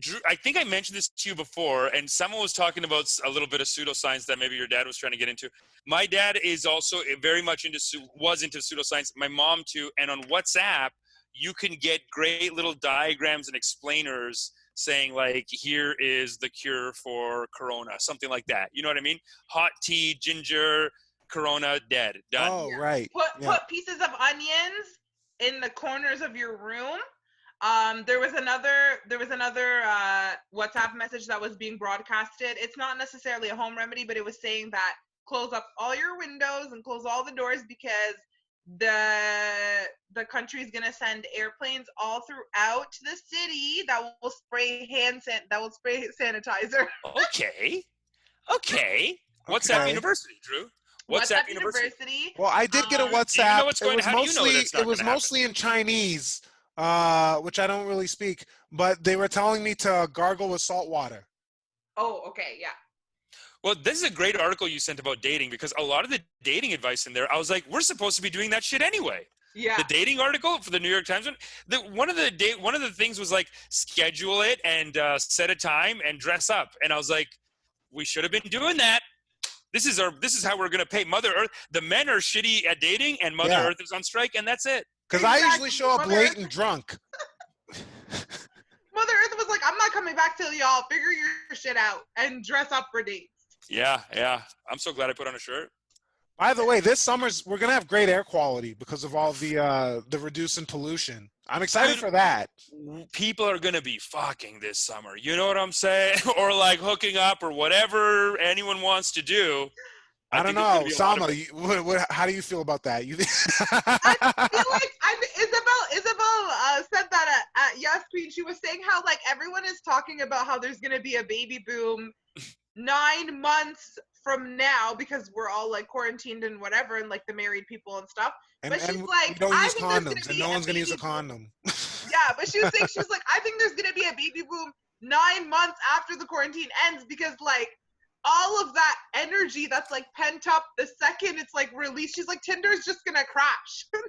Drew, I think I mentioned this to you before, and someone was talking about a little bit of pseudoscience that maybe your dad was trying to get into. My dad is also very much into pseudoscience. My mom too. And on WhatsApp, you can get great little diagrams and explainers saying like, here is the cure for corona, something like that. You know what I mean? Hot tea, ginger, corona, dead, done. Oh, right. Put pieces of onions in the corners of your room. There was another WhatsApp message that was being broadcasted. It's not necessarily a home remedy, but it was saying that close up all your windows and close all the doors because the country is gonna send airplanes all throughout the city that will spray sanitizer. Okay. WhatsApp University, Drew. WhatsApp University. Well, I did get a WhatsApp. You know what's going, how do you know that's not it was mostly in Chinese, which I don't really speak, but they were telling me to gargle with salt water. Oh, okay, yeah. Well, this is a great article you sent about dating because a lot of the dating advice in there, I was like, we're supposed to be doing that shit anyway. Yeah. The dating article for the New York Times one of the things was like schedule it and set a time and dress up, and I was like, we should have been doing that. This is how we're gonna pay Mother Earth. The men are shitty at dating, and Mother Earth is on strike, and that's it. Because I usually show up late and drunk. Mother Earth was like, I'm not coming back till y'all figure your shit out and dress up for dates. Yeah. I'm so glad I put on a shirt. By the way, this summer's we're gonna have great air quality because of all the reducing pollution. I'm excited for that. People are gonna be fucking this summer. You know what I'm saying? Or like hooking up or whatever anyone wants to do. I don't know, Salma. How do you feel about that? I feel like Isabel said that at Yes Queen. She was saying how like everyone is talking about how there's gonna be a baby boom 9 months from now because we're all like quarantined and whatever, and like the married people and stuff. But she's like, we don't I use think there's condoms, gonna and be no one's gonna baby use a condom. Yeah, Yeah, but she was saying, she was like, I think there's gonna be a baby boom 9 months after the quarantine ends because like all of that energy that's like pent up the second it's like released, she's like, Tinder's just gonna crash. And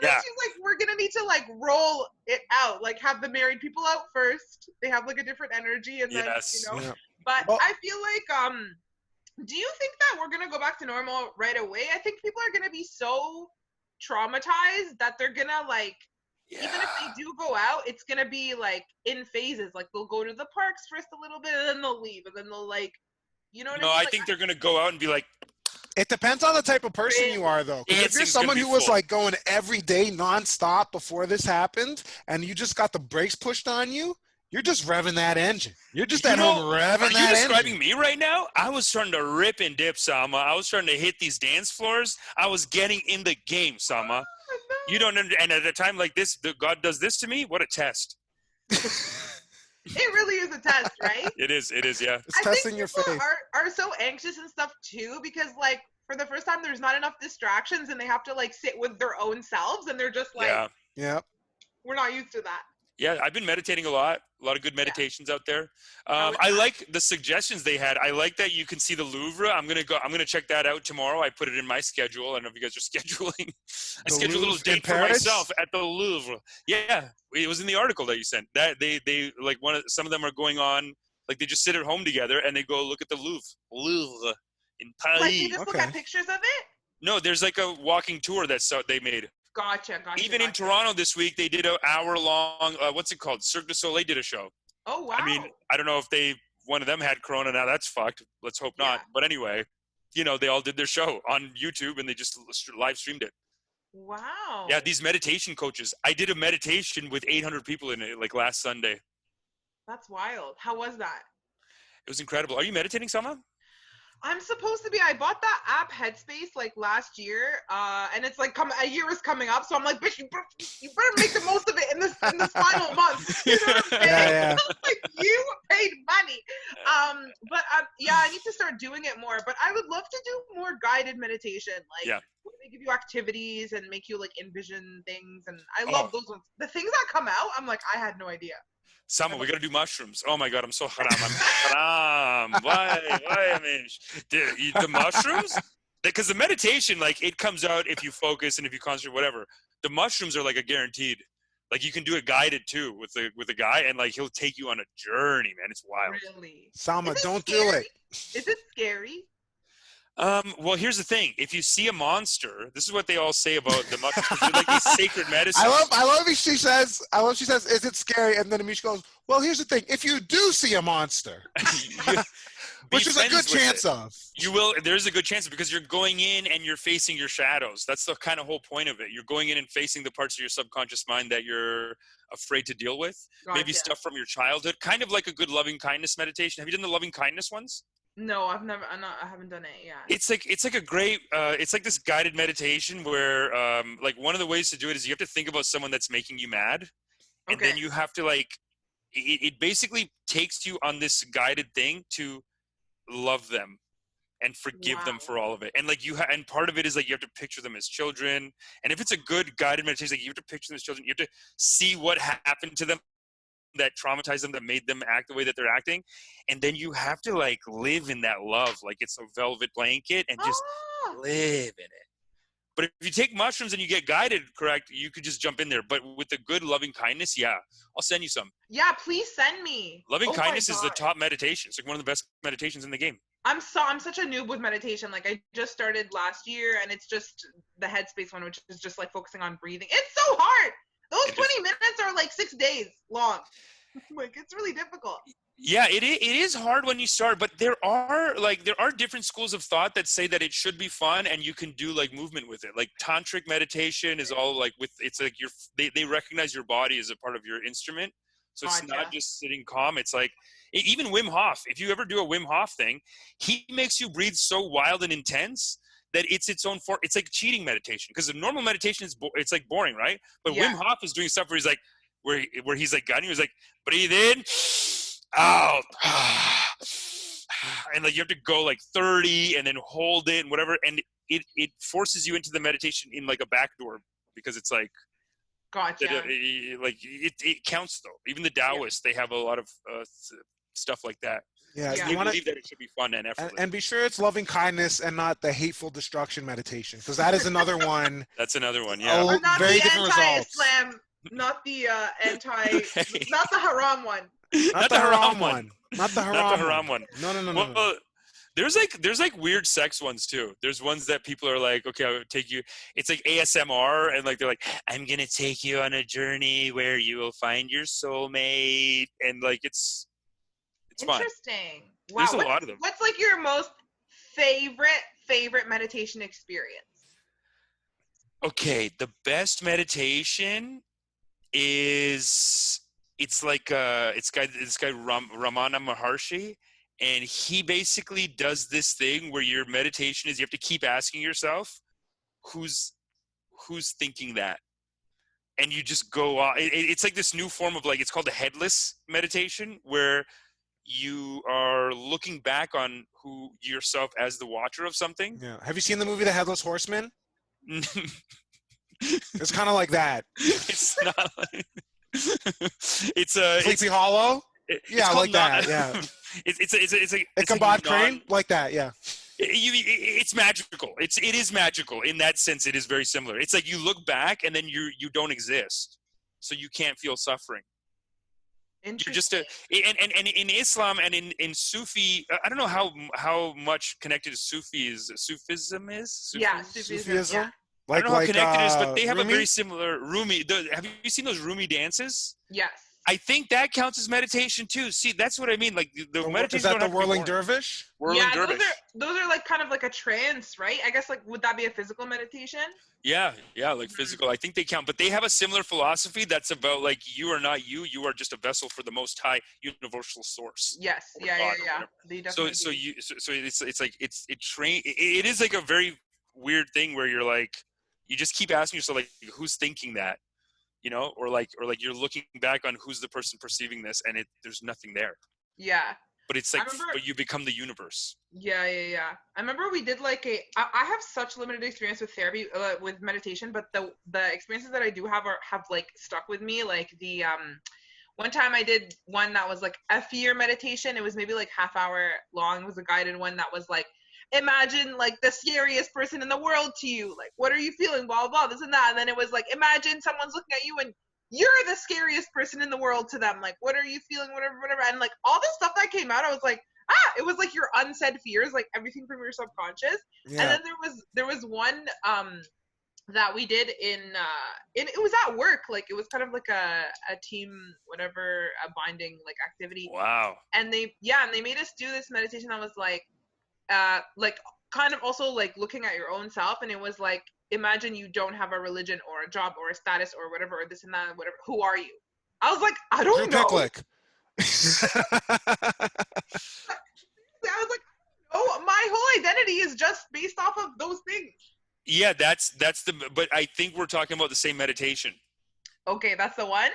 then she's like, we're gonna need to like roll it out, like have the married people out first. They have like a different energy, and then you know. Yeah. But Well, I feel like do you think that we're gonna go back to normal right away? I think people are gonna be so traumatized that they're gonna like even if they do go out, it's gonna be like in phases. Like they'll go to the parks first a little bit, and then they'll leave, and then they'll like, you know what I mean? I Like, think they're gonna go out and be like. It depends on the type of person you are, though. Because if you're someone who was like going every day nonstop before this happened, and you just got the brakes pushed on you, you're just revving that engine. You're just at home revving that engine. Are you describing me right now? I was starting to rip and dip, Salma. I was starting to hit these dance floors. I was getting in the game, Salma. You don't understand. And at a time like this, God does this to me? What a test. it really is a test, right? It is, yeah. It's testing your faith. Are so anxious and stuff too, because like for the first time there's not enough distractions and they have to like sit with their own selves, and they're just like, yeah, we're not used to that. Yeah, I've been meditating a lot of good meditations out there. I like the suggestions they had. I like that you can see the Louvre. I'm gonna check that out tomorrow. I put it in my schedule. I don't know if you guys are scheduling. I scheduled a little date for myself at the Louvre. Yeah, it was in the article that you sent. That they like some of them are going on, like they just sit at home together and they go look at the Louvre in Paris. Like you just look at pictures of it? No, there's like a walking tour they made. Gotcha. Even in Toronto this week, they did an hour-long, what's it called? Cirque du Soleil did a show. Oh, wow. I mean, I don't know if one of them had Corona. Now that's fucked. Let's hope not. But anyway, they all did their show on YouTube and they just live streamed it. Wow. Yeah, these meditation coaches. I did a meditation with 800 people in it, like last Sunday. That's wild. How was that? It was incredible. Are you meditating, Selma? I'm supposed to be. I bought that app Headspace like last year, and it's like a year is coming up, so I'm like, bitch, you better make the most of it in this final month. You know what I'm saying? Yeah. Like you paid money, but I need to start doing it more. But I would love to do more guided meditation, like where they give you activities and make you like envision things, and I love those ones. The things that come out, I'm like, I had no idea. Salma, we gotta do mushrooms. Oh my God, I'm so haram. I'm haram. Why, Amish? The mushrooms? Because the meditation, like, it comes out if you focus and if you concentrate, whatever. The mushrooms are like a guaranteed. Like, you can do it guided too with the guy, and like he'll take you on a journey, man. It's wild. Really? Salma, don't do it. Is it scary? Well, here's the thing. If you see a monster, this is what they all say about the mushrooms. They're like these sacred medicines. I love she says, is it scary? And then Amish goes, well, here's the thing. If you do see a monster, which is a good chance of. You will. There's a good chance because you're going in and you're facing your shadows. That's the kind of whole point of it. You're going in and facing the parts of your subconscious mind that you're afraid to deal with. Gotcha. Maybe stuff from your childhood. Kind of like a good loving kindness meditation. Have you done the loving kindness ones? No, I haven't done it yet. It's like a great, it's like this guided meditation where, like one of the ways to do it is you have to think about someone that's making you mad. And then you have to like, it basically takes you on this guided thing to love them and forgive them for all of it. And like and part of it is like, you have to picture them as children. And if it's a good guided meditation, like you have to picture them as children, you have to see what happened to them that traumatized them, that made them act the way that they're acting, and then you have to like live in that love like it's a velvet blanket and just live in it. But if you take mushrooms and you get guided correct, you could just jump in there. But with the good loving kindness, I'll send you some. Yeah, please send me. Loving kindness is the top meditation. It's like one of the best meditations in the game. I'm such a noob with meditation. Like I just started last year, and it's just the Headspace one, which is just like focusing on breathing. It's so hard. Those 20 minutes are like 6 days long. Like, it's really difficult. Yeah, it is hard when you start, but there are different schools of thought that say that it should be fun and you can do like movement with it. Like tantric meditation is all like it's like they recognize your body as a part of your instrument. So it's not just sitting calm. It's like even Wim Hof. If you ever do a Wim Hof thing, he makes you breathe so wild and intense that it's its own form. It's like cheating meditation, because the normal meditation it's like boring, right? But Wim Hof is doing stuff where he's like, where he's like guiding you. He's like, breathe in, out, and like you have to go like 30 and then hold it and whatever, and it forces you into the meditation in like a back door, because it's like Gotcha. Like it counts though. Even the Taoists, they have a lot of stuff like that. Yeah, Yeah. They believe that it should be fun and effortless. and be sure it's loving kindness and not the hateful destruction meditation, because that is another one. That's another one. Yeah. Oh, Or not very the different results. anti-Islam, not the not the haram one. Not the haram one. Not the haram, Not the haram one. No. Well, there's like weird sex ones too. There's ones that people are like, okay, I'll take you. It's like ASMR, and like they're like, I'm gonna take you on a journey where you will find your soulmate, and like it's fun. Interesting. Wow. There's a lot of them. What's like your most favorite meditation experience? Okay, the best meditation is this guy Ramana Maharshi, and he basically does this thing where your meditation is you have to keep asking yourself who's thinking that, and you just go on. It's like this new form of like, it's called the headless meditation, where you are looking back on who yourself as the watcher of something. Yeah. Have you seen the movie The Headless Horseman? It's kind of like that. It's not like it's a Sleepy Hollow. Yeah, like that. Yeah. It's like Ichabod Crane, like that. Yeah. It's magical. It is magical in that sense. It is very similar. It's like you look back and then you don't exist, so you can't feel suffering. You're just and in Islam and in Sufi, I don't know how much connected Sufism is. Yeah, Sufism. Yeah. I don't know how connected it is, but they have Rumi? a very similar Rumi. Have you seen those Rumi dances? Yes. I think that counts as meditation too. See, that's what I mean. Like the meditation. Is that don't the have to be whirling boring. dervish? Whirling Yeah, dervish. those are like kind of like a trance, right? I guess like would that be a physical meditation? Yeah, like physical. I think they count, but they have a similar philosophy that's about like you are not you. You are just a vessel for the Most High universal source. Yes. Or Yeah. God or Yeah. whatever. They definitely So do. it's like it is like a very weird thing where you're like you just keep asking yourself like who's thinking that, you know, or like you're looking back on who's the person perceiving this, and there's nothing there. Yeah. But it's like but you become the universe. Yeah. I remember we did like I have such limited experience with therapy, with meditation, but the experiences that I do have like stuck with me. Like the one time I did one that was like a fear meditation. It was maybe like half hour long. It was a guided one that was like, imagine like the scariest person in the world to you. Like, what are you feeling? Blah, blah, this and that. And then it was like, imagine someone's looking at you and you're the scariest person in the world to them. Like, what are you feeling? Whatever. And like all this stuff that came out, I was like, it was like your unsaid fears, like everything from your subconscious. Yeah. And then there was one that we did in it was at work. Like it was kind of like a team, whatever, a binding like activity. Wow. And they made us do this meditation that was like kind of also like looking at your own self, and it was like, imagine you don't have a religion or a job or a status or whatever, or this and that, whatever. Who are you? I was like, I don't know. Picklick. I was like, oh, my whole identity is just based off of those things. Yeah, that's but I think we're talking about the same meditation. Okay, that's the one.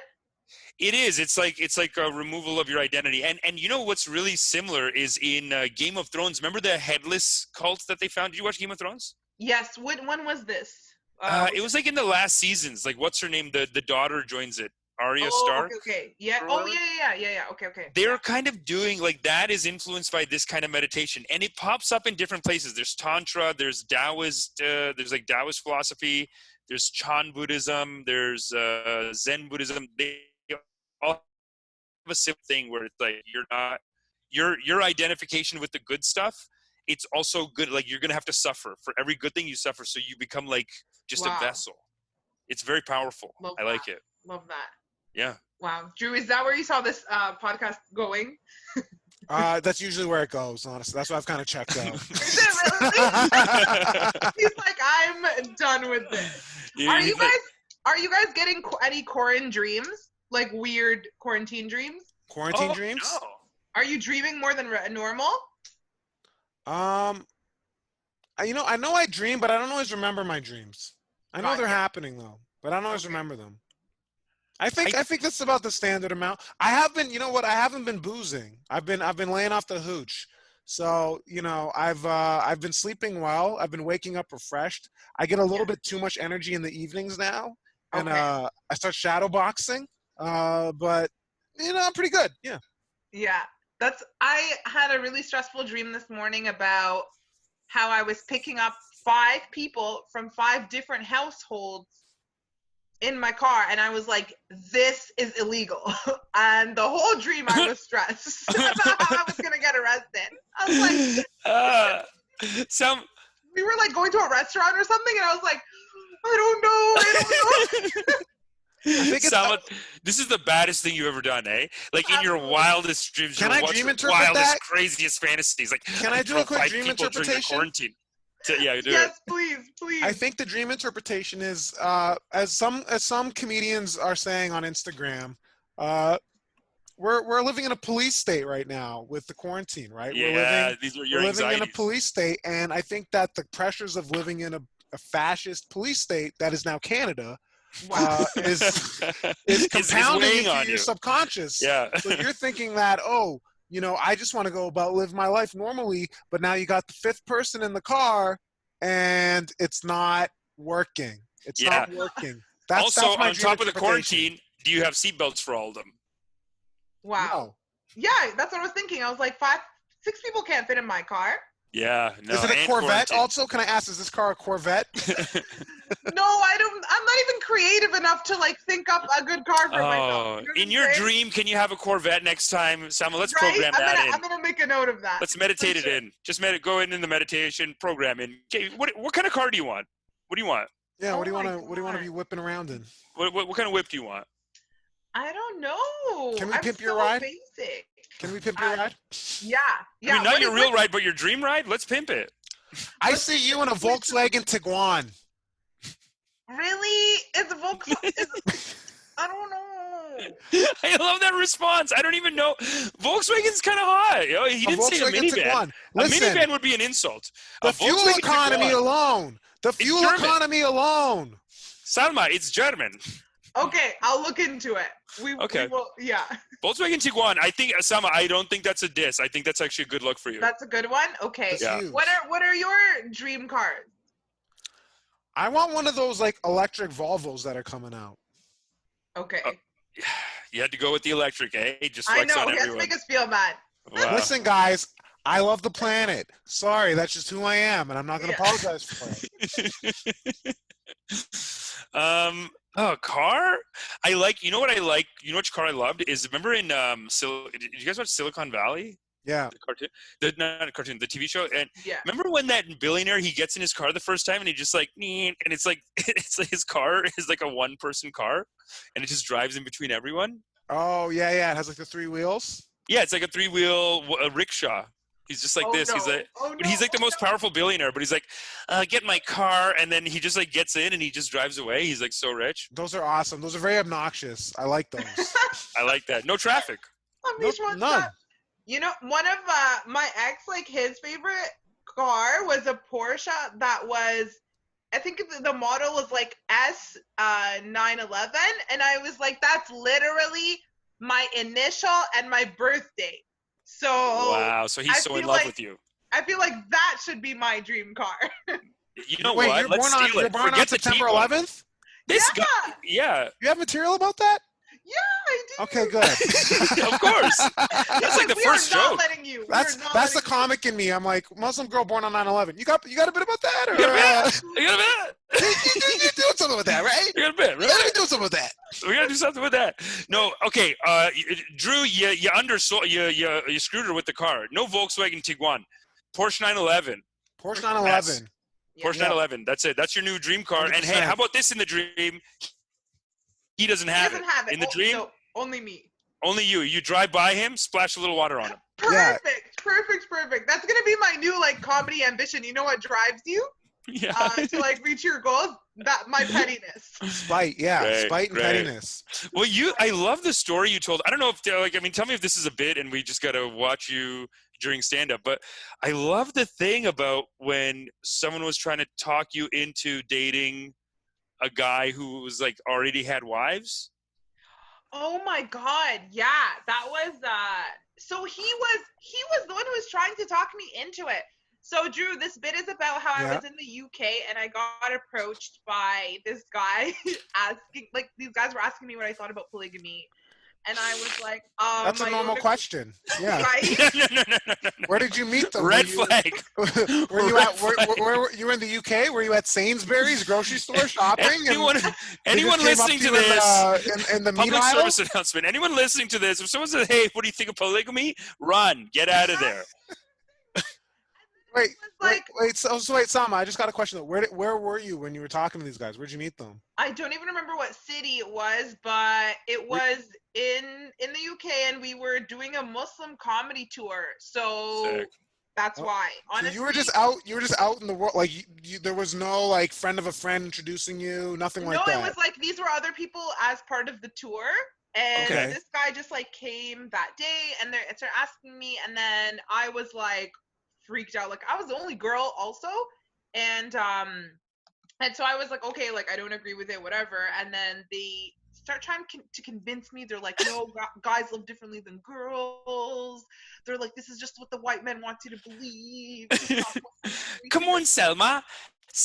It is. It's like a removal of your identity. And you know what's really similar is in Game of Thrones. Remember the headless cult that they found? Did you watch Game of Thrones? Yes. When was this? It was like in the last seasons. Like, what's her name? The daughter joins it. Arya Stark. Okay. Yeah. Oh, yeah. Okay. They're kind of doing like that is influenced by this kind of meditation, and it pops up in different places. There's Tantra. There's Taoist. There's like Taoist philosophy. There's Chan Buddhism. There's Zen Buddhism. They all have a similar thing where it's like you're not your identification with the good stuff. It's also good. Like you're gonna have to suffer for every good thing you suffer, so you become like just a vessel. It's very powerful. I like it. Love that. Yeah. Wow. Drew, is that where you saw this podcast going? That's usually where it goes, honestly. That's why I've kind of checked out. Is it really? He's like, I'm done with this. Are you guys getting any quarantine dreams? Like weird quarantine dreams? Quarantine dreams? No. Are you dreaming more than normal? I know I dream, but I don't always remember my dreams. I know they're happening though, but I don't always remember them. I think that's about the standard amount. I haven't been boozing. I've been laying off the hooch. So, I've been sleeping well. I've been waking up refreshed. I get a little bit too much energy in the evenings now. and Okay. I start shadow boxing. But I'm pretty good. Yeah. Yeah. I had a really stressful dream this morning about how I was picking up 5 people from 5 different households in my car, and I was like, this is illegal. And the whole dream I was stressed about how I was gonna get arrested. I was like, we were like going to a restaurant or something, and I was like, I don't know. I think Salma, this is the baddest thing you've ever done, eh? Like in your wildest dreams, Can I dream interpret wildest, that? craziest fantasies. Like, can I do a quick dream interpretation? Quarantine. Yeah, do Yes, it. please. I think the dream interpretation is, as some comedians are saying on Instagram, we're living in a police state right now with the quarantine, right? Yeah, these are your we're living anxieties. in a police state, and I think that the pressures of living in a fascist police state that is now Canada is compounding into your subconscious. Yeah. So you're thinking that, I just want to go about live my life normally, but now you got the 5th person in the car, and it's not working. It's not working. That's my on top of the quarantine, do you have seatbelts for all of them? Wow. No. Yeah, that's what I was thinking. I was like, 6 people can't fit in my car. Yeah. No, is it a Corvette quarantine. also? Can I ask, is this car a Corvette? No, I'm not even creative enough to like think up a good car for myself. You know in your dream, can you have a Corvette next time? Salma, let's program that in. I'm gonna make a note of that. Let's meditate it in. Just go in the meditation, program in. Okay, what kind of car do you want? What do you want? Yeah, what do you want to be whipping around in? What kind of whip do you want? I don't know. Can we pimp your ride? Basic. Can we pimp your ride? Yeah. I mean, not your real ride, but your dream ride. Let's pimp it. I see you in a Volkswagen Tiguan. Really? It's a Volkswagen. I don't know. I love that response. I don't even know. Volkswagen's kind of hot. He didn't say a minivan. Listen, a minivan would be an insult. The fuel economy alone. The fuel economy alone. Salma, it's German. Okay, I'll look into it. We will, yeah. Volkswagen Tiguan. I think, Salma, I don't think that's a diss. I think that's actually a good look for you. That's a good one. Okay. Yeah. What are your dream cars? I want one of those like electric Volvos that are coming out. Okay. You had to go with the electric, eh? Just flex on everyone. He has to make us feel bad. Wow. Listen, guys, I love the planet. Sorry, that's just who I am, and I'm not going to apologize for it. Car? I like. You know what I like? You know which car I loved is. Remember in did you guys watch Silicon Valley? Yeah. The cartoon, not a cartoon, the TV show. And yeah. Remember when that billionaire, he gets in his car the first time and he just like, and it's like his car is like a 1-person car, and it just drives in between everyone. Oh yeah. It has like the 3 wheels. Yeah, it's like a 3-wheel rickshaw. He's just like this. No. He's like, he's like the most powerful billionaire, but he's like, get my car, and then he just like gets in and he just drives away. He's like so rich. Those are awesome. Those are very obnoxious. I like those. I like that. No traffic. None. You know, one of my ex, like his favorite car was a Porsche that was, I think the model was like S911, and I was like, that's literally my initial and my birthday. So wow, so he's so in love with you. I feel like that should be my dream car. You know what? You're Let's born steal it. You're born on September 11th? This guy, yeah. You have material about that? Yeah, I do. Okay, good. Of course. That's like the first joke. That's the comic in me. I'm like, Muslim girl born on 9/11. You got a bit about that? Or, you got a bit? You're doing something with that, right? You got a bit, right? You gotta be doing something with that. We gotta do something with that. No, okay. Drew, you undersold. You screwed her with the car. No Volkswagen Tiguan. Porsche 911. Porsche 911. Porsche 911. That's it. That's your new dream car. 100%. And hey, how about this in the dream? He doesn't have it. In the dream, no, only me. Only you. You drive by him, splash a little water on him. Perfect. That's gonna be my new like comedy ambition. You know what drives you? Yeah. To like reach your goals? That my pettiness. Spite, yeah. Spite and pettiness. Well, I love the story you told. I don't know if tell me if this is a bit and we just gotta watch you during stand-up, but I love the thing about when someone was trying to talk you into dating a guy who was like already had wives. Oh my god, yeah, that was so he was the one who was trying to talk me into it. So, Drew, this bit is about how I was in the UK and I got approached by this guy asking, like, these guys were asking me what I thought about polygamy. And I was like, That's a normal question. Yeah. Right? No. Where did you meet them? Red flag. Were you at? Where you were in the UK? Were you at Sainsbury's grocery store shopping? Anyone listening to this? In the public meat aisle? service announcement. Anyone listening to this? If someone says, "Hey, what do you think of polygamy?" Run, get out of there. Wait, Salma, I just got a question though. Where were you when you were talking to these guys? Where'd you meet them? I don't even remember what city it was, but it was in the UK, and we were doing a Muslim comedy tour. So Sick. that's why. Honestly, so you were just out in the world, like there was no like friend of a friend introducing you, nothing like that. No, it was like these were other people as part of the tour. And this guy just like came that day and they started asking me, and then I was like freaked out. Like I was the only girl also. And so I was like, okay, like I don't agree with it, whatever. And then they start trying to convince me. They're like, no, guys live differently than girls. They're like, this is just what the white men want you to believe. Come on, Selma.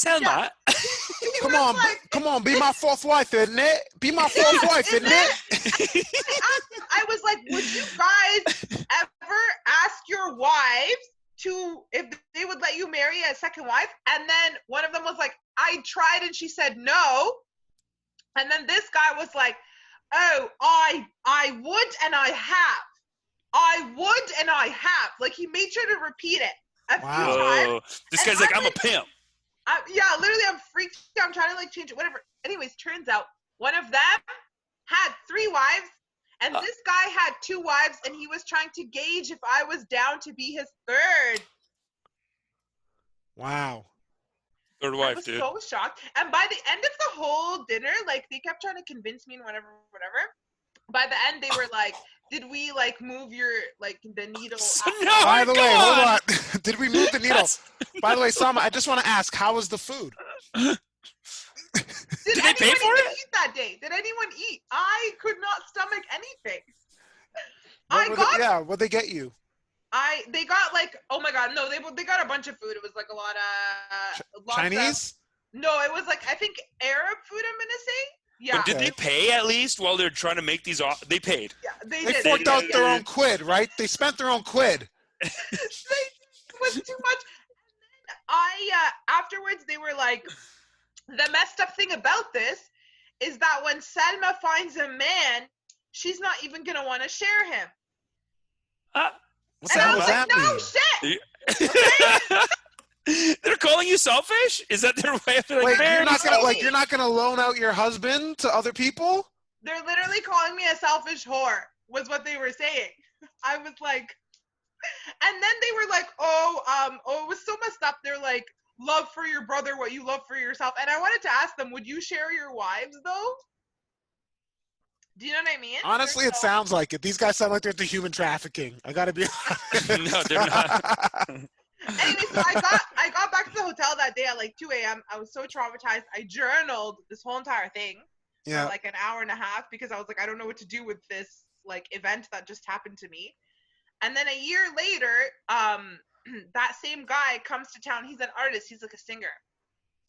Yeah. Come on, be my fourth wife, isn't it? Be my fourth wife, isn't it? I was like, would you guys ever ask your wives if they would let you marry a second wife? And then one of them was like, I tried, and she said no. And then this guy was like, oh, I would and I have. I would and I have. Like he made sure to repeat it a few times. This guy's like, I'm a pimp. Literally, I'm freaked out. I'm trying to like change it, whatever. Anyways, turns out one of them had 3 wives, and this guy had 2 wives, and he was trying to gauge if I was down to be his third. Wow. Third wife, dude. I was so shocked. And by the end of the whole dinner, like they kept trying to convince me and whatever. By the end, they were like, did we like move your like the needle? No, by the way, hold on. Did we move the needle? By the way, Salma, I just want to ask, how was the food? Did they pay for it? Eat that day? Did anyone eat? I could not stomach anything. What'd they get you? They got like, oh my god, no, they got a bunch of food. It was like a lot of Chinese? No, it was like I think Arab food. I'm gonna say. Yeah. But did they pay at least while they're trying to make these? They paid. Yeah, they did. They forked out their own quid, right? They spent their own quid. It was too much. And then afterwards they were like, the messed up thing about this is that when Salma finds a man, she's not even gonna want to share him. What the hell does that mean? No shit. Okay? They're calling you selfish? Is that their way of like? Wait, you're not gonna loan out your husband to other people? They're literally calling me a selfish whore. Was what they were saying. I was like, and then they were like, it was so messed up. They're like, love for your brother what you love for yourself. And I wanted to ask them, would you share your wives though? Do you know what I mean? Honestly, it sounds like it. These guys sound like they're into human trafficking. I gotta be honest. No, they're not. Anyway, so I got back to the hotel that day at like 2 a.m. I was so traumatized. I journaled this whole entire thing for like an hour and a half because I was like, I don't know what to do with this like event that just happened to me. And then a year later, that same guy comes to town. He's an artist. He's like a singer.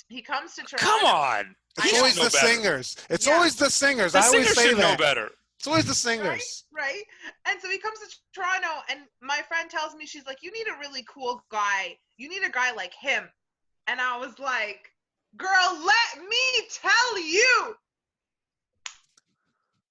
He comes to Toronto. Come on. It's always the singers. It's always the singers. I always say that. Know better. It's always the singers. Right? And so he comes to Toronto, and my friend tells me, she's like, you need a really cool guy. You need a guy like him. And I was like, girl, let me tell you.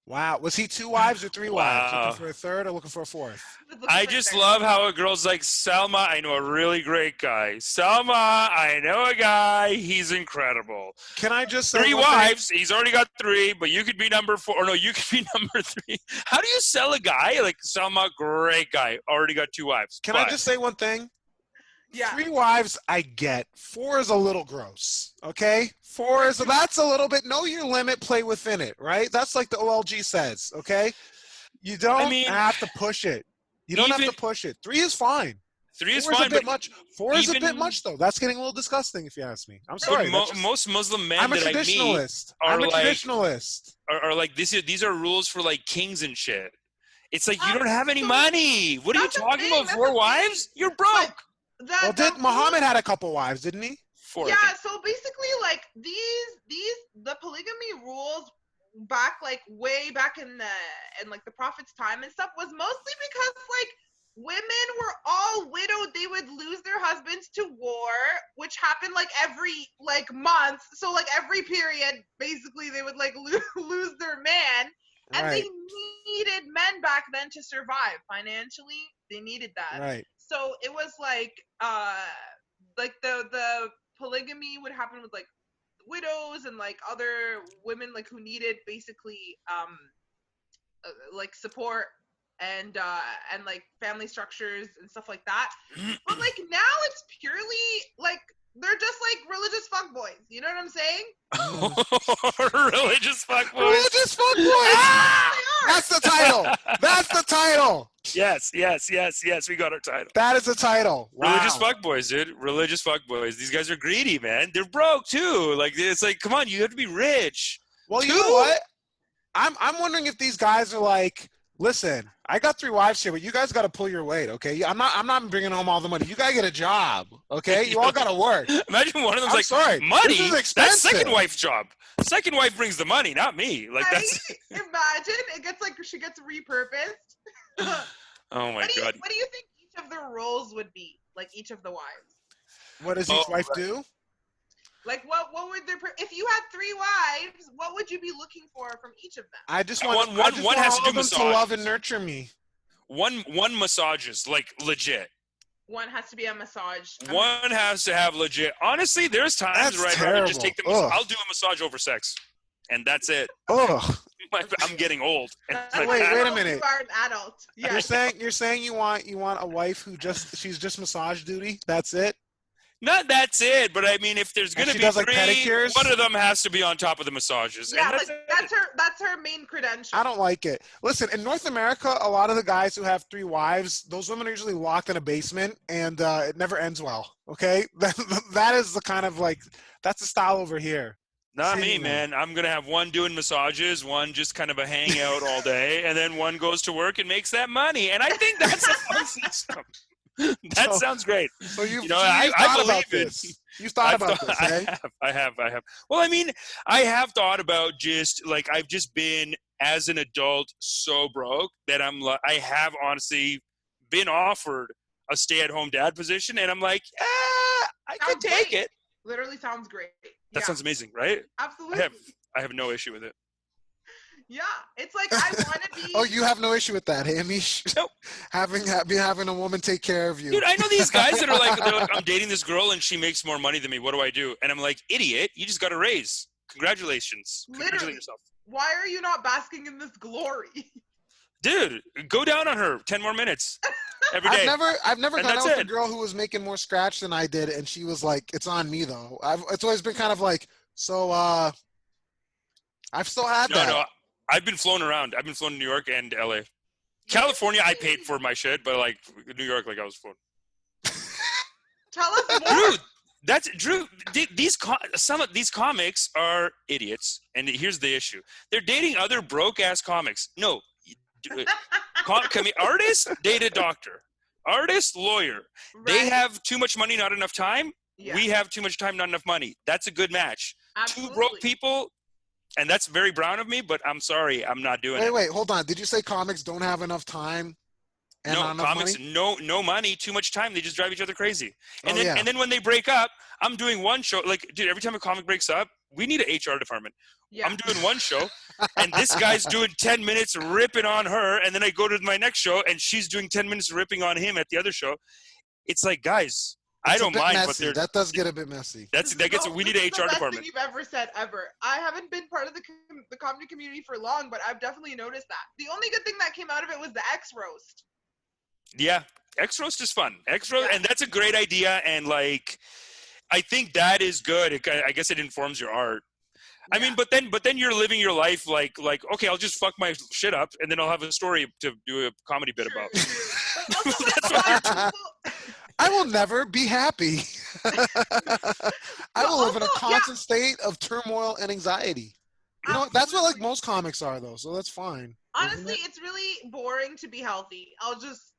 Wow. Was he 2 wives or 3 wives? Looking for a third or looking for a fourth? I just love how a girl's like, Salma, I know a really great guy. Salma, I know a guy. He's incredible. Can I just say 3 wives. He's already got 3, but you could be number 4. Or no, you could be number 3. How do you sell a guy? Like, Salma, great guy. Already got 2 wives. Can I just say one thing? Yeah. 3 wives, I get. 4 is a little gross. Okay? 4 is, that's a little bit, know your limit, play within it, right? That's like the OLG says, okay? You don't have to push it. You don't have to push it. 3 is fine. 3 is 4 is fine, a bit but much. 4 is a bit much, though. That's getting a little disgusting, if you ask me. I'm sorry. Most Muslim men I'm a that traditionalist. I meet I'm a traditionalist. Are like, these are rules for like kings and shit. It's like, you don't have any money. What are you talking about? 4 wives? You're broke. Well, did Muhammad had a couple wives, didn't he? 4. Yeah, so basically, like the polygamy rules back, like way back in like the Prophet's time and stuff, was mostly because like women were all widowed. They would lose their husbands to war, which happened like every like month. So like every period, basically, they would like lose their man, and they needed men back then to survive financially. They needed that. Right. So it was like the polygamy would happen with like widows and like other women like who needed basically like support and like family structures and stuff like that. But like now it's purely like they're just like religious fuckboys. You know what I'm saying? Religious fuckboys. Religious fuckboys. Ah! That's the title. That's the title. Yes. We got our title. That is the title. Wow. Religious fuckboys, dude. Religious fuckboys. These guys are greedy, man. They're broke too. Like it's like, come on, you have to be rich. Well, you know what? I'm wondering if these guys are like, listen, I got 3 wives here, but you guys got to pull your weight, okay? I'm not bringing home all the money. You got to get a job, okay? You all got to work. Imagine one of them's I'm like, sorry. money? This is That's expensive. second wife's job. Second wife brings the money, not me. Like that's. Imagine it gets like she gets repurposed. Oh my God. What do you think each of their roles would be? Like each of the wives. What does each wife do? Like what would if you had 3 wives, what would you be looking for from each of them? I just want one has to do them to massages. love and nurture me. One massages, like legit. One has to be a massage. One has to have legit. Honestly, there's times That's where I'd rather just terrible. take the I'll do a massage over sex. And that's it. Ugh. I'm getting old. Wait a minute. You are an adult. Yeah. You're saying you want a wife who she's just massage duty? That's it? Not that's it, but I mean, if there's going to be does, 3, like, pedicures? one of them has to be on top of the massages. Yeah, And like that's her main credential. I don't like it. Listen, in North America, a lot of the guys who have 3 wives, those women are usually locked in a basement, and it never ends well. Okay, that is the kind of like that's the style over here. Not me, man. I'm going to have one doing massages, one just kind of a hangout all day, and then one goes to work and makes that money. And I think that's a fun system. That sounds great. So you I thought believe about this. You thought about this, eh? I have. Well, I mean, I have thought about just like I've just been as an adult so broke that I have honestly been offered a stay-at-home dad position, and I'm like, I could take it. Literally sounds great. That sounds amazing, right? Absolutely. I have no issue with it. Yeah, it's like I want to be. Oh, you have no issue with that, hey, Amish? Nope. having a woman take care of you. Dude, I know these guys that are like, I'm dating this girl and she makes more money than me. What do I do? And I'm like, idiot, you just got a raise. Congratulations. Literally. Congratulate yourself. Why are you not basking in this glory? Dude, go down on her 10 more minutes every day. I've never And gone out that's with a it. girl who was making more scratch than I did, and she was like, "It's on me, though." It's always been kind of like, so. I've still had that. No, I've been flown around. I've been flown to New York and LA. California, I paid for my shit, but like New York, like I was flown. Tell us more. Drew. Some of these comics are idiots, and here's the issue: they're dating other broke ass comics. No, artist date a doctor. Artist lawyer. Right. They have too much money, not enough time. Yeah. We have too much time, not enough money. That's a good match. Absolutely. 2 broke people. And that's very brown of me, but I'm sorry, I'm not doing it. Wait, hold on. Did you say comics don't have enough time? And no, not enough comics, money? no money, too much time. They just drive each other crazy. And Oh, then, yeah. and then when they break up, I'm doing one show. Like, dude, every time a comic breaks up, we need an HR department. Yeah. I'm doing one show, and this guy's doing 10 minutes ripping on her, and then I go to my next show, and she's doing 10 minutes ripping on him at the other show. It's like, guys, I It's a don't bit mind, messy. but That does get a bit messy. we need an This is the HR best department. thing you've ever said ever. I haven't been part of the comedy community for long, but I've definitely noticed that. The only good thing that came out of it was the X roast. Yeah, X roast is fun. And that's a great idea. And like, I think that is good. I guess it informs your art. I mean, but then you're living your life like okay, I'll just fuck my shit up, and then I'll have a story to do a comedy bit about. But also, That's like, what I will never be happy. I will live in a also, constant state of turmoil and anxiety. You know, that's what like most comics are, though. So that's fine. Honestly, it's really boring to be healthy. I'll just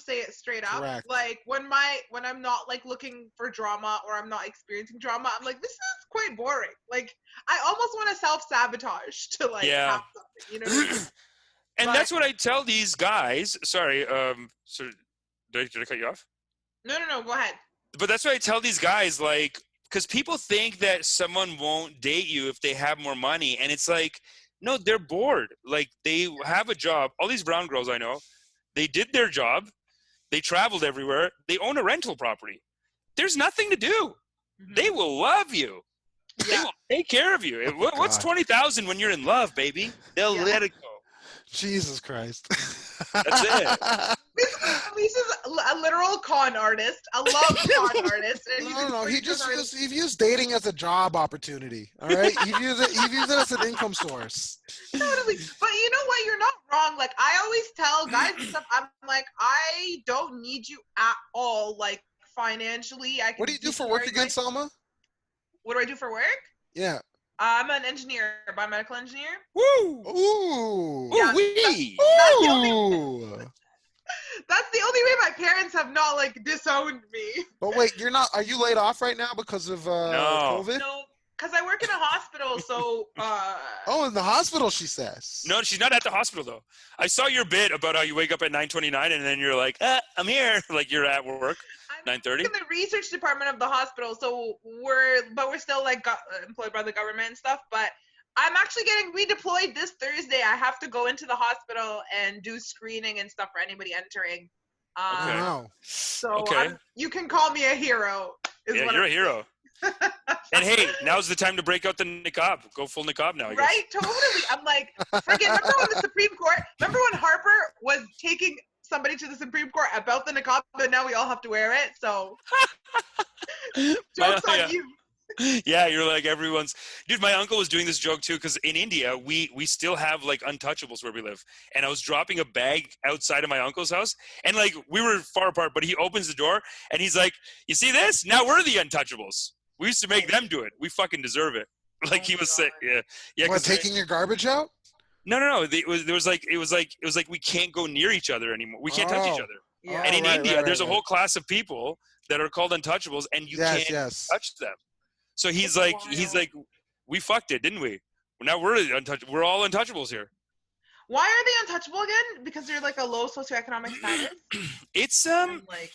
say it straight up. Correct. Like when I'm not like looking for drama or I'm not experiencing drama, I'm like, this is quite boring. Like I almost want to self-sabotage to like have something. You know what I mean? And But- that's what I tell these guys. Sorry, so did I cut you off? No, go ahead. But that's what I tell these guys, like, because people think that someone won't date you if they have more money, and it's like, no, they're bored. Like, they have a job. All these brown girls I know, they did their job. They traveled everywhere. They own a rental property. There's nothing to do. Mhm. They will love you. They Yeah. will take care of you. What's God. 20,000 when you're in love, baby? They'll let it go. Jesus Christ. That's it. Lisa's a literal con artist, a love con artist. And No. He views dating as a job opportunity. All right. He views it as an income source. Totally. But you know what? You're not wrong. Like I always tell guys and stuff, I'm like, I don't need you at all. Like financially, I can. What do you do for work again, Salma? What do I do for work? Yeah. I'm an engineer, biomedical engineer. Woo! Ooh. Yeah, Ooh-wee! That's the only way my parents have not like disowned me. But wait, are you laid off right now because of COVID? No, because I work in a hospital, so. Oh, in the hospital, she says. No, she's not at the hospital though. I saw your bit about how you wake up at 9:29 and then you're like, I'm here. Like you're at work. I'm 9:30. in the research department of the hospital, so we're still like employed by the government and stuff. But I'm actually getting redeployed this Thursday. I have to go into the hospital and do screening and stuff for anybody entering. Okay. Wow. So Okay. you can call me a hero. Yeah, you're a hero. And hey, now's the time to break out the niqab. Go full niqab now, I guess. Right? Totally. I'm like, freaking remember when the Supreme Court, remember when Harper was taking somebody to the Supreme Court about the niqab, but now we all have to wear it, so joke's on you. Yeah, you're like everyone's. Dude, my uncle was doing this joke too, because in India, we still have like untouchables where we live. And I was dropping a bag outside of my uncle's house, and like we were far apart, but he opens the door and he's like, you see this? Now we're the untouchables. We used to make them do it. We fucking deserve it. Like he was sick. Yeah. What, taking your garbage out? No. It was like we can't go near each other anymore. We can't touch each other. Yeah. And in right, India, right, there's a right. whole class of people that are called untouchables, and you can't touch them. So he's like, we fucked it, didn't we? Now we're untouchable. We're all untouchables here. Why are they untouchable again? Because they're like a low socioeconomic status? It's Like,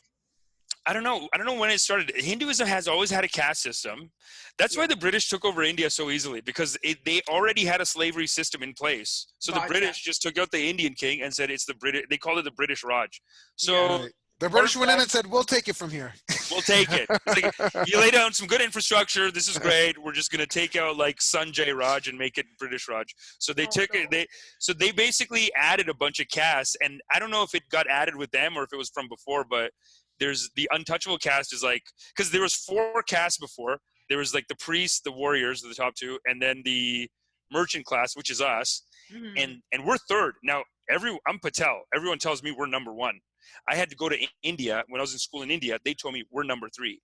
I don't know when it started. Hinduism has always had a caste system. That's why the British took over India so easily, because they already had a slavery system in place. So the British just took out the Indian king and said it's the British. They called it the British Raj. So the British went in and said, "We'll take it from here. We'll take it." It's like, you lay down some good infrastructure. This is great. We're just gonna take out like Sanjay Raj and make it British Raj. So they took it. They basically added a bunch of castes, and I don't know if it got added with them or if it was from before, but there's the untouchable caste is like, because there was 4 castes before. There was like the priests, the warriors, the top 2, and then the merchant class, which is us, and we're third. Now I'm Patel. Everyone tells me we're number 1. I had to go to India when I was in school in India. They told me we're number 3.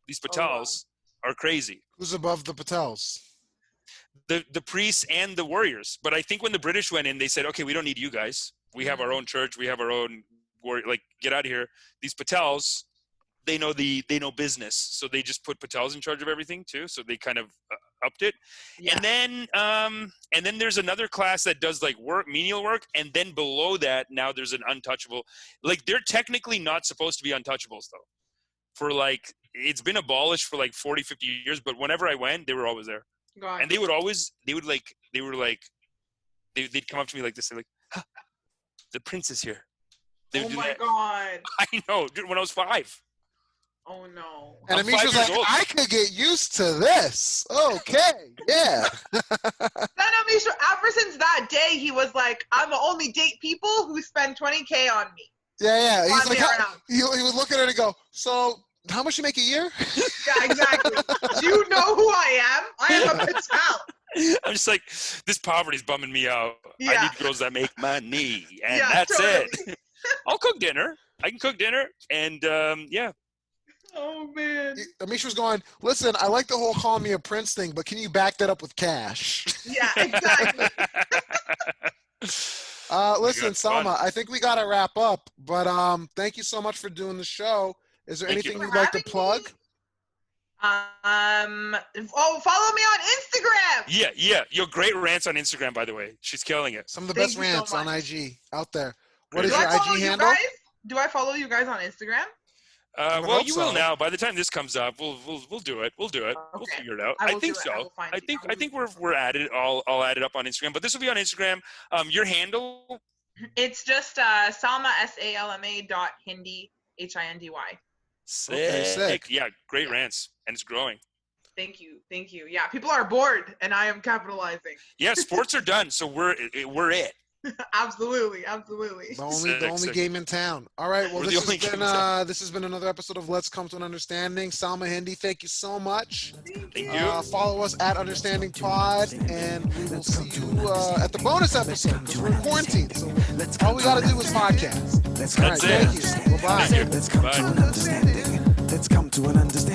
These Patels are crazy. Who's above the Patels? The priests and the warriors. But I think when the British went in, they said, okay, we don't need you guys. We have our own church. We have our own warrior. Like, get out of here. These Patels, they know business. So they just put Patels in charge of everything too. So they kind of upped it. Yeah. And then there's another class that does like menial work. And then below that, now there's an untouchable. Like, they're technically not supposed to be untouchables though. For like, it's been abolished for like 40, 50 years. But whenever I went, they were always there. God. And they'd come up to me like this. They're like, huh, the prince is here. Oh my God. I know, dude, when I was 5. Oh no. And Amish was like, I could get used to this. Okay, yeah. Then Amish, ever since that day, he was like, I'm gonna only date people who spend $20K on me. Yeah. He's like, he would look at her and go, so how much you make a year? Yeah, exactly. Do you know who I am? I am a Patel. I'm just like, this poverty's bumming me out. Yeah. I need girls that make money, and that's totally. it. I'll cook dinner. I can cook dinner, and yeah. Oh man. Amish was going, listen, I like the whole calling me a prince thing, but can you back that up with cash? Yeah, exactly. Listen, God, fun. Salma, I think we got to wrap up, but thank you so much for doing the show. Is there Thank you. anything you'd like to Having plug? Follow me on Instagram. Yeah. Your great rants on Instagram, by the way. She's killing it. Some of the Thank best you so rants on much. IG out there. Great What is Do your I follow IG you handle? guys? Do I follow you guys on Instagram? would Well, hope you will so. now. By the time this comes up, we'll do it. We'll do it. We'll Okay. figure it out. I I will think do it. I so. will find I you. think we're at it. I'll add it up on Instagram. But this will be on Instagram. Your handle? It's just Salma Salma.Hindy Hindy. Sick. Okay, sick. Yeah, great rants, and it's growing. Thank you. Yeah, people are bored, and I am capitalizing. Yeah, sports are done, so we're it. Absolutely. The only Sick. game in town. All right. Well, We're the only game in this has been another episode of Let's Come to an Understanding. Salma Hindy, thank you so much. Thank you. Follow us at Understanding Pod, and we will see you at the bonus episode because we're in quarantine. So all we got to do is podcast. Let's All come right. That's it. Thank you. Bye-bye. Thank you. Let's come Bye. to an understanding. Let's come to an understanding.